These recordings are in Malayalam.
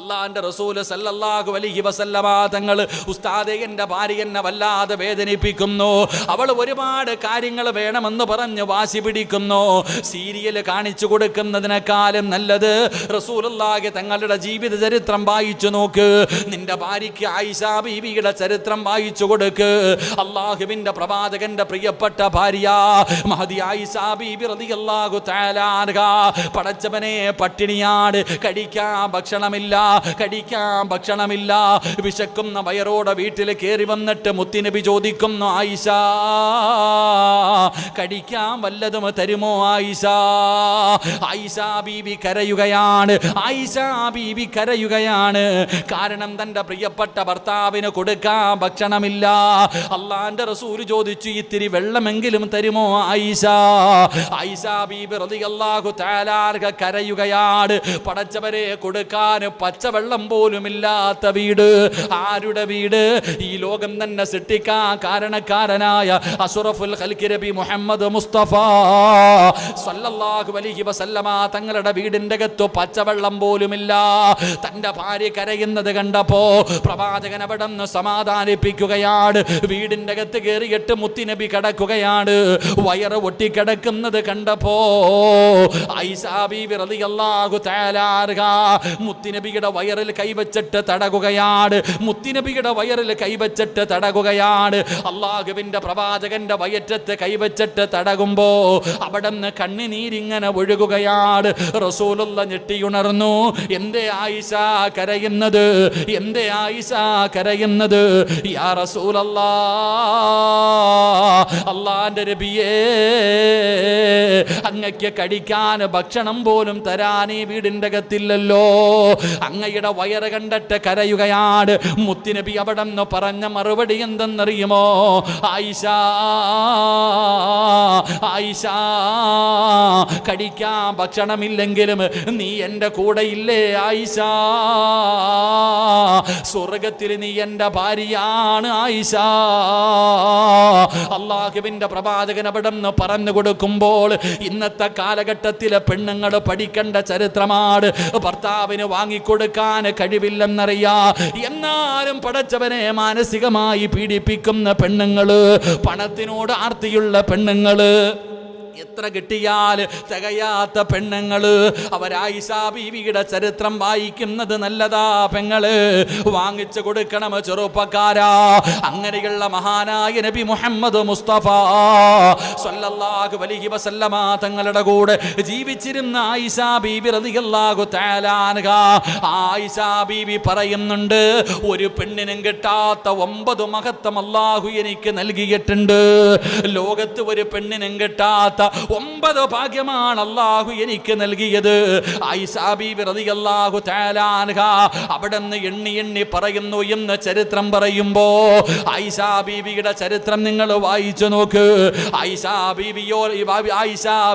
അള്ളാന്റെ റസൂൽ സല്ലല്ലാഹു അലൈഹി വസല്ലമ തങ്ങൾ ഉസ്താദേ എൻ്റെ ഭാര്യ എന്നെ വല്ലാതെ വേദനിപ്പിക്കുന്നു, അവൾ ഒരുപാട് കാര്യങ്ങൾ വേണമെന്ന് പറഞ്ഞ് വാശി പിടിക്കുന്നു. സീരിയൽ കാണിച്ചു കൊടുക്കുന്നതിനേക്കാളും നല്ലത് റസൂലുള്ളാഹി തങ്ങളുടെ ജീവിത ചരിത്രം വായിച്ചു നോക്ക്. നിന്റെ ഭാര്യയ്ക്ക് ആയിഷ ബീവിയുടെ ചരിത്രം വായിച്ചു കൊടുക്ക്. അള്ളാഹുവിന്റെ പ്രവാചകന്റെ പ്രിയപ്പെട്ട ഭാര്യ മഹദി ആയിഷ ബീബി റളിയല്ലാഹു തആല അൻഹാ പടച്ചവനെ പട്ടിണിയാണ്, കഴിക്കാൻ ഭക്ഷണമില്ല. വിശക്കുന്ന വയറോടെ വീട്ടിൽ കയറി വന്നിട്ട് മുത്തുനബി ചോദിക്കുന്നു, ആയിഷ കഴിക്കാൻ വല്ലതും തരുമോ ആയിഷ? ആയിഷ ബീവി കരയുകയാണ്. കാരണം തന്റെ പ്രിയപ്പെട്ട ഭർത്താവിന് കൊടുക്കാൻ ഭക്ഷണമില്ല. അള്ളാന്റെ റസൂൽ ചോദിച്ചു, ഇത്തിരി വെള്ളമെങ്കിലും തരുമോ ആയിഷ? ആയിഷ ബീബി റളിയല്ലാഹു തആല അൻഹ കരയുകയാണ്. പടച്ചവരെ കൊടുക്കാൻ പച്ചവെള്ളം പോലുമില്ലാത്ത വീട്. ആരുടെ വീട്? ഈ ലോകം തന്നെ സൃഷ്ടിക്കാൻ കാരണക്കാരനായ അഷ്റഫുൽ ഖൽഖി നബി മുഹമ്മദ് മുസ്തഫ സല്ലല്ലാഹു അലൈഹി വസല്ലമ തങ്ങളുടെ വീടിന്റെ അകത്ത് പച്ചവെള്ളം പോലുമില്ല. തന്റെ ഭാര്യ കരയുന്നത് കണ്ടപ്പോ പ്രവാചകൻ അവിടെ നിന്ന് സമാധാനിപ്പിക്കുകയാണ്. വീടിന്റെ അകത്ത് കയറിയിട്ട് മുത്തുനബി കിടക്കുകയാണ്. വയറ് ഒട്ടിക്കിടക്കുന്നത് കണ്ടപ്പോ ആയിഷ ബീവി റളിയല്ലാഹു തആല അൻഹാ മുത്തുനബിയുടെ വയറിൽ കൈവച്ചിട്ട് തടകുകയാണ്. അള്ളാഹുവിന്റെ പ്രവാചകന്റെ വയറ്റത്ത് കൈവച്ചിട്ട് തടകുമ്പോ അവിടെ നിന്ന് കണ്ണുനീരിങ്ങനെ ഒഴുകുകയാണ്. റസൂലുള്ള ഞെട്ടിയുണർന്നു. എന്തേ ആയിഷ കരയുന്നത്? യാ റസൂലല്ലാഹ്, അള്ളാന്റെ നബിയേ, അങ്ങയ്ക്ക് കഴിക്കാൻ ഭക്ഷണം പോലും തരാൻ ഈ വീടിന്റെ അകത്തില്ലല്ലോ. അങ്ങയുടെ വയറ് കണ്ടിട്ട് കരയുകയാണ്. മുത്തുനബി അവിടെ നിന്ന് പറഞ്ഞ മറുപടി എന്തെന്നറിയുമോ? ആയിഷ കഴിക്കാൻ ഭക്ഷണമില്ലെങ്കിലും നീ എൻ്റെ കൂടെ ഇല്ലേ ആയിഷ? സ്വർഗത്തിൽ നീ എൻ്റെ ഭാര്യയാണ് ആയിഷ. അള്ളാഹുവിന്റെ പ്രവാചകൻ അവിടെ നിന്ന് പറഞ്ഞു കൊടുക്കുമ്പോൾ ഇന്നത്തെ കാലഘട്ടത്തിലെ പെണ്ണുങ്ങൾ പഠിക്കേണ്ട ചരിത്രമാണ്. ഭർത്താവിന് വാങ്ങിക്കൊടുക്കാൻ കഴിവില്ലെന്നറിയാ, എന്നാലും പടച്ചവനെ മാനസികമായി പീഡിപ്പിക്കുന്ന പെണ്ണുങ്ങള്, പണത്തിനോട് ആർത്തിയുള്ള പെണ്ണുങ്ങള്, എത്ര കിട്ടിയാൽ തികയാത്ത പെണ്ണുങ്ങള്, അവരായിഷ ബീവിയുടെ ചരിത്രം വായിക്കുന്നത് നല്ലതാ. പെങ്ങള് വാങ്ങിച്ചു കൊടുക്കണം ചെറുപ്പക്കാരാ. അങ്ങനെയുള്ള മഹാനായ നബി മുഹമ്മദ് മുസ്തഫ സല്ലല്ലാഹു അലൈഹി വസല്ലമ തങ്ങളുടെ കൂടെ ജീവിച്ചിരുന്ന ആയിഷ ബീവി റളിയല്ലാഹു തആല അൻഹാ, ആയിഷ ബീവി പറയുന്നുണ്ട്, ഒരു പെണ്ണിനും കിട്ടാത്ത 9 മഹത്വം അല്ലാഹു എനിക്ക് നൽകിയിട്ടുണ്ട്. ലോകത്ത് ഒരു പെണ്ണിനും കിട്ടാത്ത 9 ഭാഗ്യമാണ് അല്ലാഹു എനിക്ക് നൽകിയത്. ആയിഷ ബീവി റളിയല്ലാഹു തആല അൻഹാ അവിടെ നിന്ന് എണ്ണി പറയുന്നു എന്ന് ചരിത്രം പറയുമ്പോ ആയിഷ ബീവിയുടെ ചരിത്രം നിങ്ങൾ വായിച്ചു നോക്ക്. ആയിഷ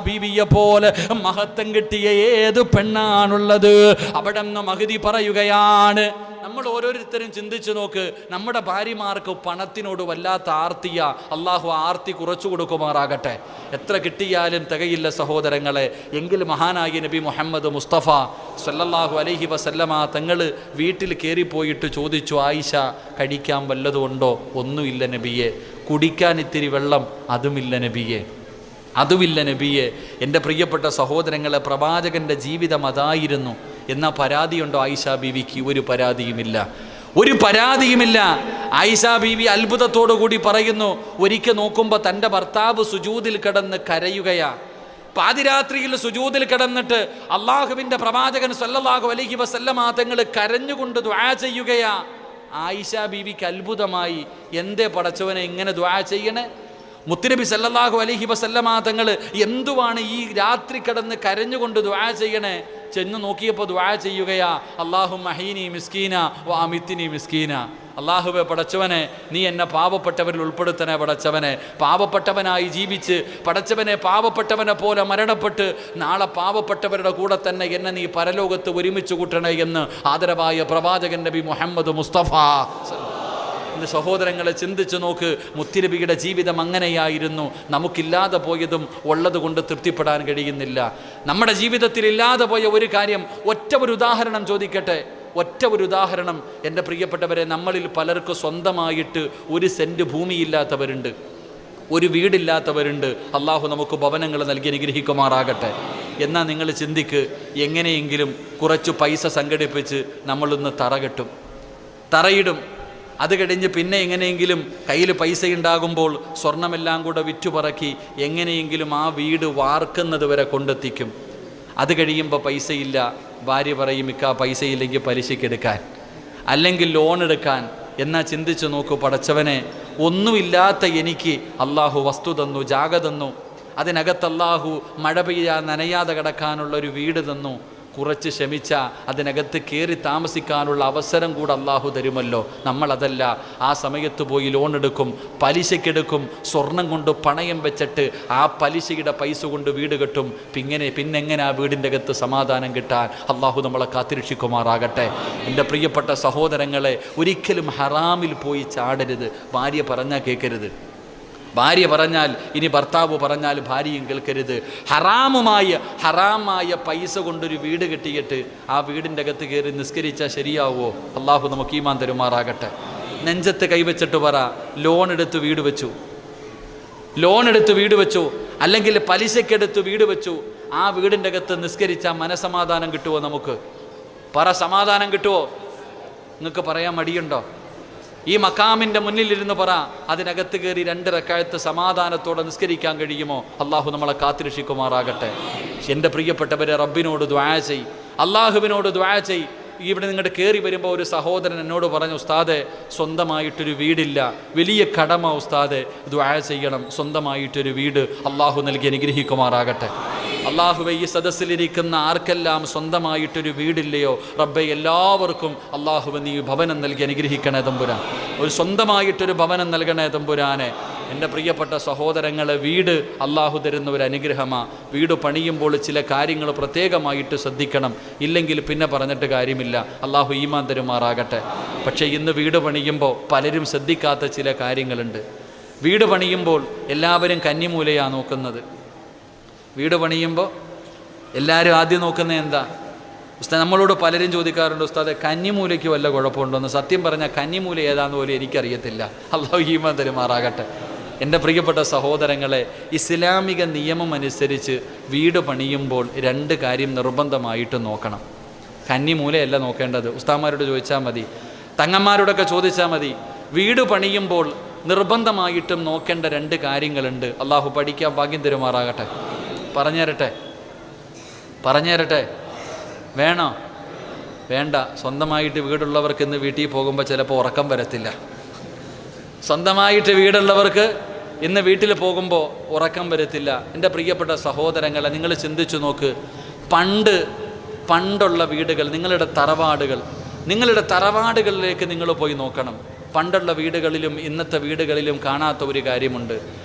ബീവിയെ പോലെ മഹത്വം കിട്ടിയ ഏത് പെണ്ണാണുള്ളത്? അവിടെ നിന്ന് മഹദി പറയുകയാണ്, നമ്മൾ ഓരോരുത്തരും ചിന്തിച്ചു നോക്ക്, നമ്മുടെ ഭാര്യമാർക്ക് പണത്തിനോട് വല്ലാത്ത ആർത്തിയ. അള്ളാഹു ആർത്തി കുറച്ചു കൊടുക്കുമാറാകട്ടെ. എത്ര കിട്ടിയാലും തികയില്ല സഹോദരങ്ങളെ. എങ്കിൽ മഹാനായ നബി മുഹമ്മദ് മുസ്തഫ സല്ലല്ലാഹു അലൈഹി വസല്ലമ തങ്ങൾ വീട്ടിൽ കയറിപ്പോയിട്ട് ചോദിച്ചു, ആയിഷ കഴിക്കാൻ വല്ലതുമുണ്ടോ? ഒന്നുമില്ല നബിയെ. കുടിക്കാൻ ഇത്തിരി വെള്ളം? അതുമില്ല നബിയെ. എൻ്റെ പ്രിയപ്പെട്ട സഹോദരങ്ങളെ, പ്രവാചകൻ്റെ ജീവിതം അതായിരുന്നു. എന്നാൽ പരാതിയുണ്ടോ ആയിഷ ബീവിക്ക്? ഒരു പരാതിയുമില്ല. ആയിഷ ബീവി അത്ഭുതത്തോടു കൂടി പറയുന്നു, ഒരിക്കൽ നോക്കുമ്പോൾ തൻ്റെ ഭർത്താവ് സുജൂദിൽ കിടന്ന് കരയുകയാ. പാതിരാത്രിയിൽ സുജൂദിൽ കിടന്നിട്ട് അള്ളാഹുവിൻ്റെ പ്രവാചകൻ സല്ലല്ലാഹു അലൈഹി വസല്ലമ തങ്ങൾ കരഞ്ഞുകൊണ്ട് ദുആ ചെയ്യുകയാ. ആയിഷ ബീവിക്ക് അത്ഭുതമായി, എന്തേ പടച്ചവനെ ഇങ്ങനെ ദുആ ചെയ്യണേ? മുത്തുനബി സല്ലല്ലാഹു അലൈഹി വസല്ലമ തങ്ങൾ എന്തുവാണ് ഈ രാത്രി കിടന്ന് കരഞ്ഞുകൊണ്ട് ദുആ ചെയ്യണേ? ചെന്ന് നോക്കിയപ്പോൾ ദുആ ചെയ്യുകയാ, അല്ലാഹുമ്മ അഹീനി മിസ്കീന വ അമിത്നി മിസ്കീന. അള്ളാഹുവെ പടച്ചവനെ, നീ എന്നെ പാവപ്പെട്ടവരിൽ ഉൾപ്പെടുത്തണേ പടച്ചവനെ. പാവപ്പെട്ടവനായി ജീവിച്ച് പടച്ചവനെ പാവപ്പെട്ടവനെ പോലെ മരണപ്പെട്ട് നാളെ പാവപ്പെട്ടവരുടെ കൂടെ തന്നെ എന്നെ നീ പരലോകത്ത് ഒരുമിച്ച് കൂട്ടണേ എന്ന് ആദരവായ പ്രവാചകൻ നബി മുഹമ്മദ് മുസ്തഫ. ഇന്ന് സഹോദരങ്ങളെ ചിന്തിച്ചു നോക്ക്, മുത്തുനബിയുടെ ജീവിതം അങ്ങനെയായിരുന്നു. നമുക്കില്ലാതെ പോയതും ഉള്ളത് കൊണ്ട് തൃപ്തിപ്പെടാൻ കഴിയുന്നില്ല. നമ്മുടെ ജീവിതത്തിൽ ഇല്ലാതെ പോയ ഒരു കാര്യം, ഒറ്റ ഒരു ഉദാഹരണം ചോദിക്കട്ടെ. ഒറ്റ ഒരു ഉദാഹരണം എൻ്റെ പ്രിയപ്പെട്ടവരെ, നമ്മളിൽ പലർക്കും സ്വന്തമായിട്ട് 1 സെൻറ്റ് ഭൂമിയില്ലാത്തവരുണ്ട്, ഒരു വീടില്ലാത്തവരുണ്ട്. അള്ളാഹു നമുക്ക് ഭവനങ്ങൾ നൽകി അനുഗ്രഹിക്കുമാറാകട്ടെ. എന്നാൽ നിങ്ങൾ ചിന്തിക്ക്, എങ്ങനെയെങ്കിലും കുറച്ച് പൈസ സംഘടിപ്പിച്ച് നമ്മളൊന്ന് തറയിടും. അത് കഴിഞ്ഞ് പിന്നെ എങ്ങനെയെങ്കിലും കയ്യിൽ പൈസ ഉണ്ടാകുമ്പോൾ സ്വർണമെല്ലാം കൂടെ വിറ്റുപറക്കി എങ്ങനെയെങ്കിലും ആ വീട് വാർക്കുന്നത് വരെ കൊണ്ടെത്തിക്കും. അത് കഴിയുമ്പോൾ പൈസയില്ല. ഭാര്യ പറയും, ഇക്ക പൈസയില്ലെങ്കിൽ പലിശയ്ക്കെടുക്കാൻ, അല്ലെങ്കിൽ ലോൺ എടുക്കാൻ. എന്നാൽ ചിന്തിച്ചു നോക്കൂ, പടച്ചവനെ, ഒന്നുമില്ലാത്ത എനിക്ക് അള്ളാഹു വസ്തു തന്നു, ജാഗ തന്നു, അതിനകത്ത് അള്ളാഹു മഴ നനയാതെ കിടക്കാനുള്ളൊരു വീട് തന്നു. കുറച്ച് ക്ഷമിച്ച അതിനകത്ത് കയറി താമസിക്കാനുള്ള അവസരം കൂടെ അള്ളാഹു തരുമല്ലോ. നമ്മളതല്ല, ആ സമയത്ത് പോയി ലോൺ എടുക്കും, പലിശയ്ക്കെടുക്കും, സ്വർണം കൊണ്ട് പണയം വെച്ചിട്ട് ആ പലിശയുടെ പൈസ കൊണ്ട് വീട് കെട്ടും. പിന്നെങ്ങനെ ആ വീടിൻ്റെ അകത്ത് സമാധാനം കിട്ടാൻ? അള്ളാഹു നമ്മളെ കാത്തിരക്ഷിക്കുമാറാകട്ടെ. എൻ്റെ പ്രിയപ്പെട്ട സഹോദരങ്ങളെ, ഒരിക്കലും ഹറാമിൽ പോയി ചാടരുത്. ഭാര്യ പറഞ്ഞാൽ കേൾക്കരുത്. ഭാര്യ പറഞ്ഞാൽ, ഇനി ഭർത്താവ് പറഞ്ഞാൽ ഭാര്യയും കേൾക്കരുത്. ഹറാമായ പൈസ കൊണ്ടൊരു വീട് കെട്ടിയിട്ട് ആ വീടിൻ്റെ അകത്ത് കയറി നിസ്കരിച്ചാൽ ശരിയാവോ? അള്ളാഹു നമുക്ക് ഈമാൻ തരുമാറാകട്ടെ. നെഞ്ചത്ത് കൈവച്ചിട്ട് പറ, ലോൺ എടുത്ത് വീട് വെച്ചു, അല്ലെങ്കിൽ പലിശക്കെടുത്ത് വീട് വെച്ചു. ആ വീടിൻ്റെ അകത്ത് നിസ്കരിച്ചാൽ മനസമാധാനം കിട്ടുമോ? നമുക്ക് പറ, സമാധാനം കിട്ടുമോ? നിങ്ങൾക്ക് പറയാൻ മടിയുണ്ടോ? ഈ മക്കാമിൻ്റെ മുന്നിലിരുന്ന് പറ, അതിനകത്ത് കയറി 2 റക്അത്ത് സമാധാനത്തോടെ നിസ്കരിക്കാൻ കഴിയുമോ? അള്ളാഹു നമ്മളെ കാത്തിരക്ഷിക്കുമാറാകട്ടെ. എൻ്റെ പ്രിയപ്പെട്ടവരെ, റബ്ബിനോട് ദുആ ചെയ്, അള്ളാഹുവിനോട് ദുആ ചെയ്. ഇവിടെ നിങ്ങളുടെ കയറി വരുമ്പോൾ ഒരു സഹോദരൻ എന്നോട് പറഞ്ഞു, ഉസ്താദെ, സ്വന്തമായിട്ടൊരു വീടില്ല, വലിയ കടമ ഉസ്താദെ, ദുആ ചെയ്യണം, സ്വന്തമായിട്ടൊരു വീട് അള്ളാഹു നൽകി അനുഗ്രഹിക്കുമാറാകട്ടെ. അള്ളാഹുവേ, ഈ സദസ്സിലിരിക്കുന്ന ആർക്കെല്ലാം സ്വന്തമായിട്ടൊരു വീടില്ലയോ റബ്ബേ, എല്ലാവർക്കും അള്ളാഹുവേ നീ ഭവനം നൽകി അനുഗ്രഹിക്കണേ തമ്പുരാൻ. ഒരു സ്വന്തമായിട്ടൊരു ഭവനം നൽകണേ തമ്പുരാനെ. എൻ്റെ പ്രിയപ്പെട്ട സഹോദരങ്ങളെ, വീട് അള്ളാഹു തരുന്ന ഒരു അനുഗ്രഹമാണ്. വീട് പണിയുമ്പോൾ ചില കാര്യങ്ങൾ പ്രത്യേകമായിട്ട് ശ്രദ്ധിക്കണം, ഇല്ലെങ്കിൽ പിന്നെ പറഞ്ഞിട്ട് കാര്യമില്ല. അള്ളാഹു ഈമാൻ തരുമാറാകട്ടെ. പക്ഷേ ഇന്ന് വീട് പണിയുമ്പോൾ പലരും ശ്രദ്ധിക്കാത്ത ചില കാര്യങ്ങളുണ്ട്. വീട് പണിയുമ്പോൾ എല്ലാവരും കന്നിമൂലയാണ് നോക്കുന്നത്. വീട് പണിയുമ്പോൾ എല്ലാവരും ആദ്യം നോക്കുന്നത് എന്താ? ഉസ്താദ്, നമ്മളോട് പലരും ചോദിക്കാറുണ്ട്, ഉസ്താദെ കന്നിമൂലയ്ക്ക് വല്ല കുഴപ്പമുണ്ടോയെന്ന്. സത്യം പറഞ്ഞാൽ കന്നിമൂല ഏതാണെന്ന് പോലും എനിക്കറിയത്തില്ല. അള്ളാഹു ഈമാൻ തരുമാറാകട്ടെ. എൻ്റെ പ്രിയപ്പെട്ട സഹോദരങ്ങളെ, ഇസ്ലാമിക നിയമം അനുസരിച്ച് വീട് പണിയുമ്പോൾ 2 കാര്യം നിർബന്ധമായിട്ട് നോക്കണം. കന്നിമൂലയല്ല നോക്കേണ്ടത്. ഉസ്താദന്മാരോട് ചോദിച്ചാൽ മതി, തങ്ങന്മാരോടൊക്കെ ചോദിച്ചാൽ മതി. വീട് പണിയുമ്പോൾ നിർബന്ധമായിട്ടും നോക്കേണ്ട 2 കാര്യങ്ങളുണ്ട്. അള്ളാഹു പഠിക്കാൻ ഭാഗ്യം തരുമാറാകട്ടെ. പറഞ്ഞുതരട്ടെ? വേണോ? വേണ്ട. സ്വന്തമായിട്ട് വീടുള്ളവർക്ക് ഇന്ന് വീട്ടിൽ പോകുമ്പോൾ ചിലപ്പോൾ ഉറക്കം വരത്തില്ല. സ്വന്തമായിട്ട് വീടുള്ളവർക്ക് ഇന്ന് വീട്ടിൽ പോകുമ്പോൾ ഉറക്കം വരത്തില്ല. എൻ്റെ പ്രിയപ്പെട്ട സഹോദരങ്ങളെ, നിങ്ങൾ ചിന്തിച്ചു നോക്ക്. പണ്ടുള്ള വീടുകൾ, നിങ്ങളുടെ തറവാടുകളിലേക്ക് നിങ്ങൾ പോയി നോക്കണം. പണ്ടുള്ള വീടുകളിലും ഇന്നത്തെ വീടുകളിലും കാണാത്ത ഒരു കാര്യമുണ്ട്.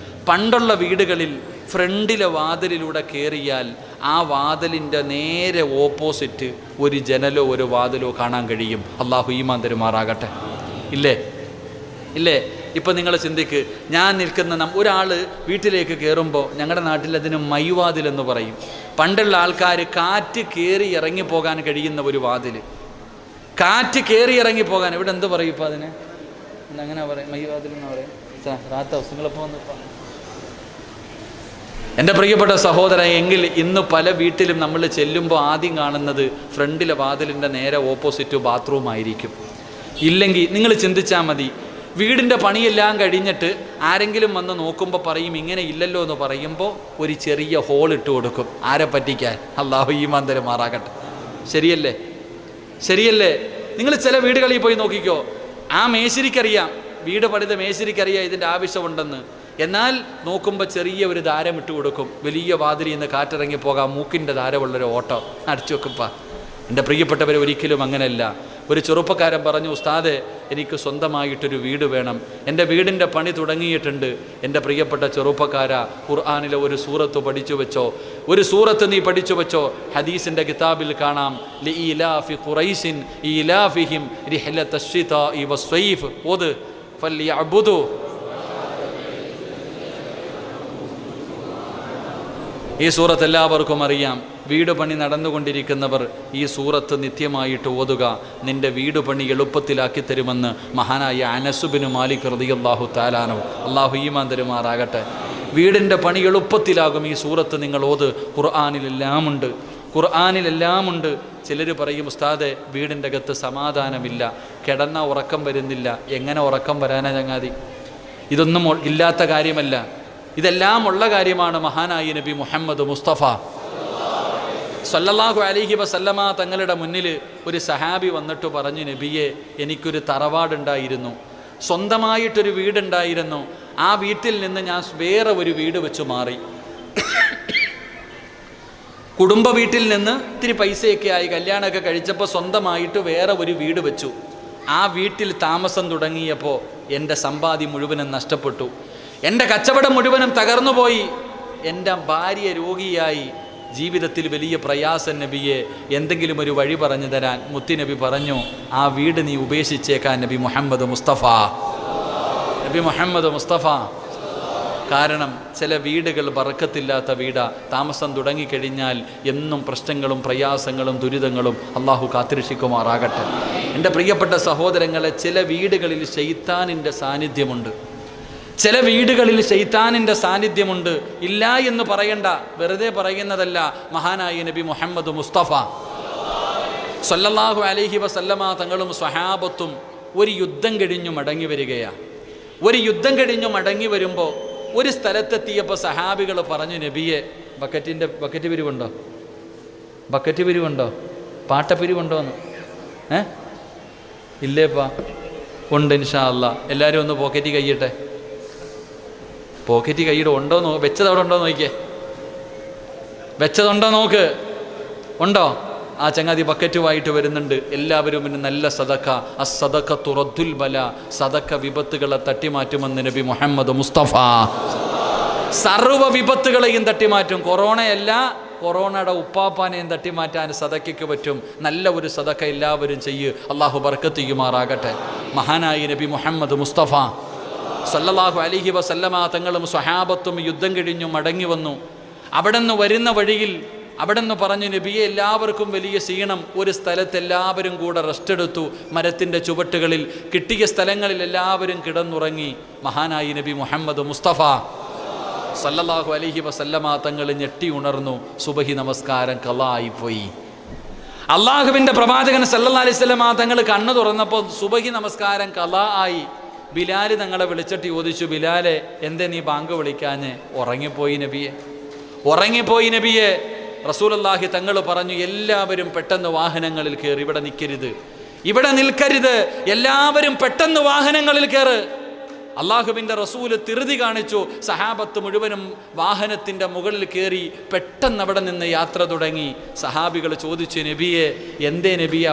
പണ്ടുള്ള വീടുകളിൽ ഫ്രണ്ടിലെ വാതിലിലൂടെ കയറിയാൽ ആ വാതിലിൻ്റെ നേരെ ഓപ്പോസിറ്റ് ഒരു ജനലോ ഒരു വാതിലോ കാണാൻ കഴിയും. അള്ളാഹു ഈമാൻ തരുമാറാകട്ടെ. ഇല്ലേ? ഇപ്പം നിങ്ങൾ ചിന്തിക്ക്, ഞാൻ നിൽക്കുന്ന ഒരാൾ വീട്ടിലേക്ക് കയറുമ്പോൾ ഞങ്ങളുടെ നാട്ടിൽ അതിന് മൈവാതിലെന്ന് പറയും. പണ്ടുള്ള ആൾക്കാർ കാറ്റ് കയറി ഇറങ്ങിപ്പോകാൻ കഴിയുന്ന ഒരു വാതിൽ, കാറ്റ് കയറി ഇറങ്ങിപ്പോകാൻ, ഇവിടെ എന്ത് പറയും ഇപ്പം അതിന്? അങ്ങനെ പറയും, മൈവാതിലെന്ന് പറയും. നിങ്ങളിപ്പോൾ വന്നിപ്പോൾ എൻ്റെ പ്രിയപ്പെട്ട സഹോദരൻ, എങ്കിൽ ഇന്ന് പല വീട്ടിലും നമ്മൾ ചെല്ലുമ്പോൾ ആദ്യം കാണുന്നത് ഫ്രണ്ടിലെ വാതിലിൻ്റെ നേരെ ഓപ്പോസിറ്റ് ബാത്റൂം ആയിരിക്കും. ഇല്ലെങ്കിൽ നിങ്ങൾ ചിന്തിച്ചാൽ മതി, വീടിൻ്റെ പണിയെല്ലാം കഴിഞ്ഞിട്ട് ആരെങ്കിലും വന്ന് നോക്കുമ്പോൾ പറയും ഇങ്ങനെ ഇല്ലല്ലോ എന്ന് പറയുമ്പോൾ ഒരു ചെറിയ ഹോൾ ഇട്ട് കൊടുക്കും. ആരെ പറ്റിക്കാൻ? അല്ലാഹു ഈമാൻ തരുമാറാകട്ടെ. ശരിയല്ലേ? നിങ്ങൾ ചില വീടുകളിൽ പോയി നോക്കിക്കോ, ആ മേശിരിക്കറിയാം, വീട് പണിത മേശിരിക്കറിയാം ഇതിൻ്റെ ആവശ്യമുണ്ടെന്ന്. എന്നാൽ നോക്കുമ്പോൾ ചെറിയ ഒരു ധാരം ഇട്ട് കൊടുക്കും. വലിയ വാതിലിൽ നിന്ന് കാറ്റിറങ്ങി പോകാം, മൂക്കിൻ്റെ ധാരമുള്ളൊരു ഓട്ടം അടിച്ചു വെക്കുപ്പ. എൻ്റെ പ്രിയപ്പെട്ടവരെ, ഒരിക്കലും അങ്ങനെയല്ല. ഒരു ചെറുപ്പക്കാരൻ പറഞ്ഞു, ഉസ്താദെ, എനിക്ക് സ്വന്തമായിട്ടൊരു വീട് വേണം, എൻ്റെ വീടിൻ്റെ പണി തുടങ്ങിയിട്ടുണ്ട്. എൻ്റെ പ്രിയപ്പെട്ട ചെറുപ്പക്കാരാ, ഖുർആനിലെ ഒരു സൂറത്ത് പഠിച്ചു വെച്ചോ, ഒരു സൂറത്ത് നീ പഠിച്ചു വെച്ചോ. ഹദീസിൻ്റെ കിതാബിൽ കാണാം, ലിഇലാഫി ഖുറൈശിൻ ഇലാഫിഹിം റിഹ്ലത്തശ് ശിതാഇ വസ്സൈഫ് ഓത് ഫൽയഅ്ബുദു. ഈ സൂറത്ത് എല്ലാവർക്കും അറിയാം. വീട് പണി നടന്നുകൊണ്ടിരിക്കുന്നവർ ഈ സൂറത്ത് നിത്യമായിട്ട് ഓതുക, നിൻ്റെ വീട് പണി എളുപ്പത്തിലാക്കി തരുമെന്ന് മഹാനായ അനസ് ബിൻ മാലിക് റളിയല്ലാഹു തആല അൻഹു, അള്ളാഹു ഈമാൻ തരുമാറാകട്ടെ. വീടിൻ്റെ പണി എളുപ്പത്തിലാകും ഈ സൂറത്ത് നിങ്ങൾ ഓത്. ഖുർആനിലെല്ലാം ഉണ്ട്. ചിലർ പറയും, ഉസ്താദെ വീടിൻ്റെ അകത്ത് സമാധാനമില്ല, കിടന്ന ഉറക്കം വരുന്നില്ല. എങ്ങനെ ഉറക്കം വരാനാ ചങ്ങാതി? ഇതൊന്നും ഇല്ലാത്ത കാര്യമല്ല, ഇതെല്ലാം ഉള്ള കാര്യമാണ്. മഹാനായ നബി മുഹമ്മദ് മുസ്തഫ സല്ലല്ലാഹു അലൈഹി വസല്ലമ തങ്ങളുടെ മുന്നിൽ ഒരു സഹാബി വന്നിട്ട് പറഞ്ഞു, നബിയെ, എനിക്കൊരു തറവാടുണ്ടായിരുന്നു, സ്വന്തമായിട്ടൊരു വീടുണ്ടായിരുന്നു. ആ വീട്ടിൽ നിന്ന് ഞാൻ വേറെ ഒരു വീട് വെച്ച് മാറി. കുടുംബ വീട്ടിൽ നിന്ന് ഇത്തിരി പൈസയൊക്കെ ആയി, കല്യാണമൊക്കെ കഴിച്ചപ്പോൾ സ്വന്തമായിട്ട് വേറെ ഒരു വീട് വെച്ചു. ആ വീട്ടിൽ താമസം തുടങ്ങിയപ്പോൾ എൻ്റെ സമ്പാദ്യം മുഴുവനും നഷ്ടപ്പെട്ടു, എൻ്റെ കച്ചവടം മുഴുവനും തകർന്നുപോയി, എൻ്റെ ഭാര്യ രോഗിയായി, ജീവിതത്തിൽ വലിയ പ്രയാസം. നബിയെ, എന്തെങ്കിലും ഒരു വഴി പറഞ്ഞു തരാൻ. മുത്തുനബി പറഞ്ഞു, ആ വീട് നീ ഉപേക്ഷിച്ചേക്കാൻ നബി മുഹമ്മദ് മുസ്തഫ. കാരണം ചില വീടുകൾ ബറക്കത്തില്ലാത്ത വീടാ. താമസം തുടങ്ങിക്കഴിഞ്ഞാൽ എന്നും പ്രശ്നങ്ങളും പ്രയാസങ്ങളും ദുരിതങ്ങളും. അള്ളാഹു കാത്തിരക്ഷിക്കുമാറാകട്ടെ. എൻ്റെ പ്രിയപ്പെട്ട സഹോദരങ്ങളെ, ചില വീടുകളിൽ ശൈത്താനിൻ്റെ സാന്നിധ്യമുണ്ട്. ചില വീടുകളിൽ ശൈത്താനിൻ്റെ സാന്നിധ്യമുണ്ട്. ഇല്ല എന്ന് പറയണ്ട, വെറുതെ പറയുന്നതല്ല. മഹാനായ നബി മുഹമ്മദ് മുസ്തഫ സല്ലല്ലാഹു അലൈഹി വസല്ലമ തങ്ങളും സ്വഹാബത്തും ഒരു യുദ്ധം കഴിഞ്ഞു മടങ്ങി വരികയാണ്. ഒരു യുദ്ധം കഴിഞ്ഞു മടങ്ങി വരുമ്പോൾ ഒരു സ്ഥലത്തെത്തിയപ്പോൾ സഹാബികൾ പറഞ്ഞു, നബിയെ, ബക്കറ്റ് പിരിവുണ്ടോ? പാട്ടപ്പിരിവുണ്ടോന്ന്? ഇല്ലേപ്പാ. ഉണ്ട്, ഇൻഷാ അല്ലാ. എല്ലാവരും ഒന്ന് പോക്കറ്റ് കയ്യിട്ടെ. പോക്കറ്റ് കയ്യിടെ ഉണ്ടോ വെച്ചത് അവിടെ ഉണ്ടോ നോക്കിയേ. വെച്ചതുണ്ടോ നോക്ക്. ഉണ്ടോ? ആ ചങ്ങാതി ബക്കറ്റുമായിട്ട് വരുന്നുണ്ട്. എല്ലാവരും പിന്നെ നല്ല സദക്ക. അസ്സദഖത്തു റദ്ദുൽ ബല. സദക്ക വിപത്തുകളെ തട്ടിമാറ്റുമെന്ന് നബി മുഹമ്മദ് മുസ്തഫ. സർവ്വ വിപത്തുകളെയും തട്ടിമാറ്റും. കൊറോണയല്ല, കൊറോണയുടെ ഉപ്പാപ്പാനെയും തട്ടിമാറ്റാൻ സദക്കയ്ക്ക് പറ്റും. നല്ല ഒരു സദക്ക എല്ലാവരും ചെയ്യ്. അള്ളാഹു ബർക്കത്ത് ചെയ്യുമാറാകട്ടെ. മഹാനായ നബി മുഹമ്മദ് മുസ്തഫ സല്ലല്ലാഹു അലൈഹി വസല്ലമ തങ്ങളും സ്വഹാബത്തും യുദ്ധം കഴിഞ്ഞു മടങ്ങി വന്നു. അവിടുന്ന് വരുന്ന വഴിയിൽ അവിടുന്ന് പറഞ്ഞു, നബിയെ, എല്ലാവർക്കും വലിയ ക്ഷീണം. ഒരു സ്ഥലത്ത് എല്ലാവരും കൂടെ റെസ്റ്റ് എടുത്തു. മരത്തിൻ്റെ ചുവട്ടുകളിൽ കിട്ടിയ സ്ഥലങ്ങളിൽ എല്ലാവരും കിടന്നുറങ്ങി. മഹാനായി നബി മുഹമ്മദ് മുസ്തഫ സല്ലല്ലാഹു അലൈഹി വസല്ലമ തങ്ങൾ ഞെട്ടി ഉണർന്നു. സുബഹി നമസ്കാരം ഖളായിപ്പോയി. അള്ളാഹുവിൻ്റെ പ്രവാചകൻ സല്ലല്ലാഹു അലൈഹി വസല്ലമ തങ്ങൾ കണ്ണു തുറന്നപ്പോൾ സുബഹി നമസ്കാരം ഖളാ ആയി. ബിലാൽ തങ്ങളെ വിളിച്ചിട്ട് ചോദിച്ചു, ബിലാലെ, എന്തേ നീ ബാങ്ക് വിളിക്കാഞ്ഞ്? ഉറങ്ങിപ്പോയി നബിയെ. റസൂലുള്ളാഹി തങ്ങൾ പറഞ്ഞു, എല്ലാവരും പെട്ടെന്ന് വാഹനങ്ങളിൽ കയറി. ഇവിടെ നിൽക്കരുത്, എല്ലാവരും പെട്ടെന്ന് വാഹനങ്ങളിൽ കയറ്. അള്ളാഹുവിൻ്റെ റസൂല് തിറുതി കാണിച്ചു. സഹാബത്ത് മുഴുവനും വാഹനത്തിൻ്റെ മുകളിൽ കയറി പെട്ടെന്ന് അവിടെ നിന്ന് യാത്ര തുടങ്ങി. സഹാബികൾ ചോദിച്ചു, നബിയെ, എന്തേ നബിയെ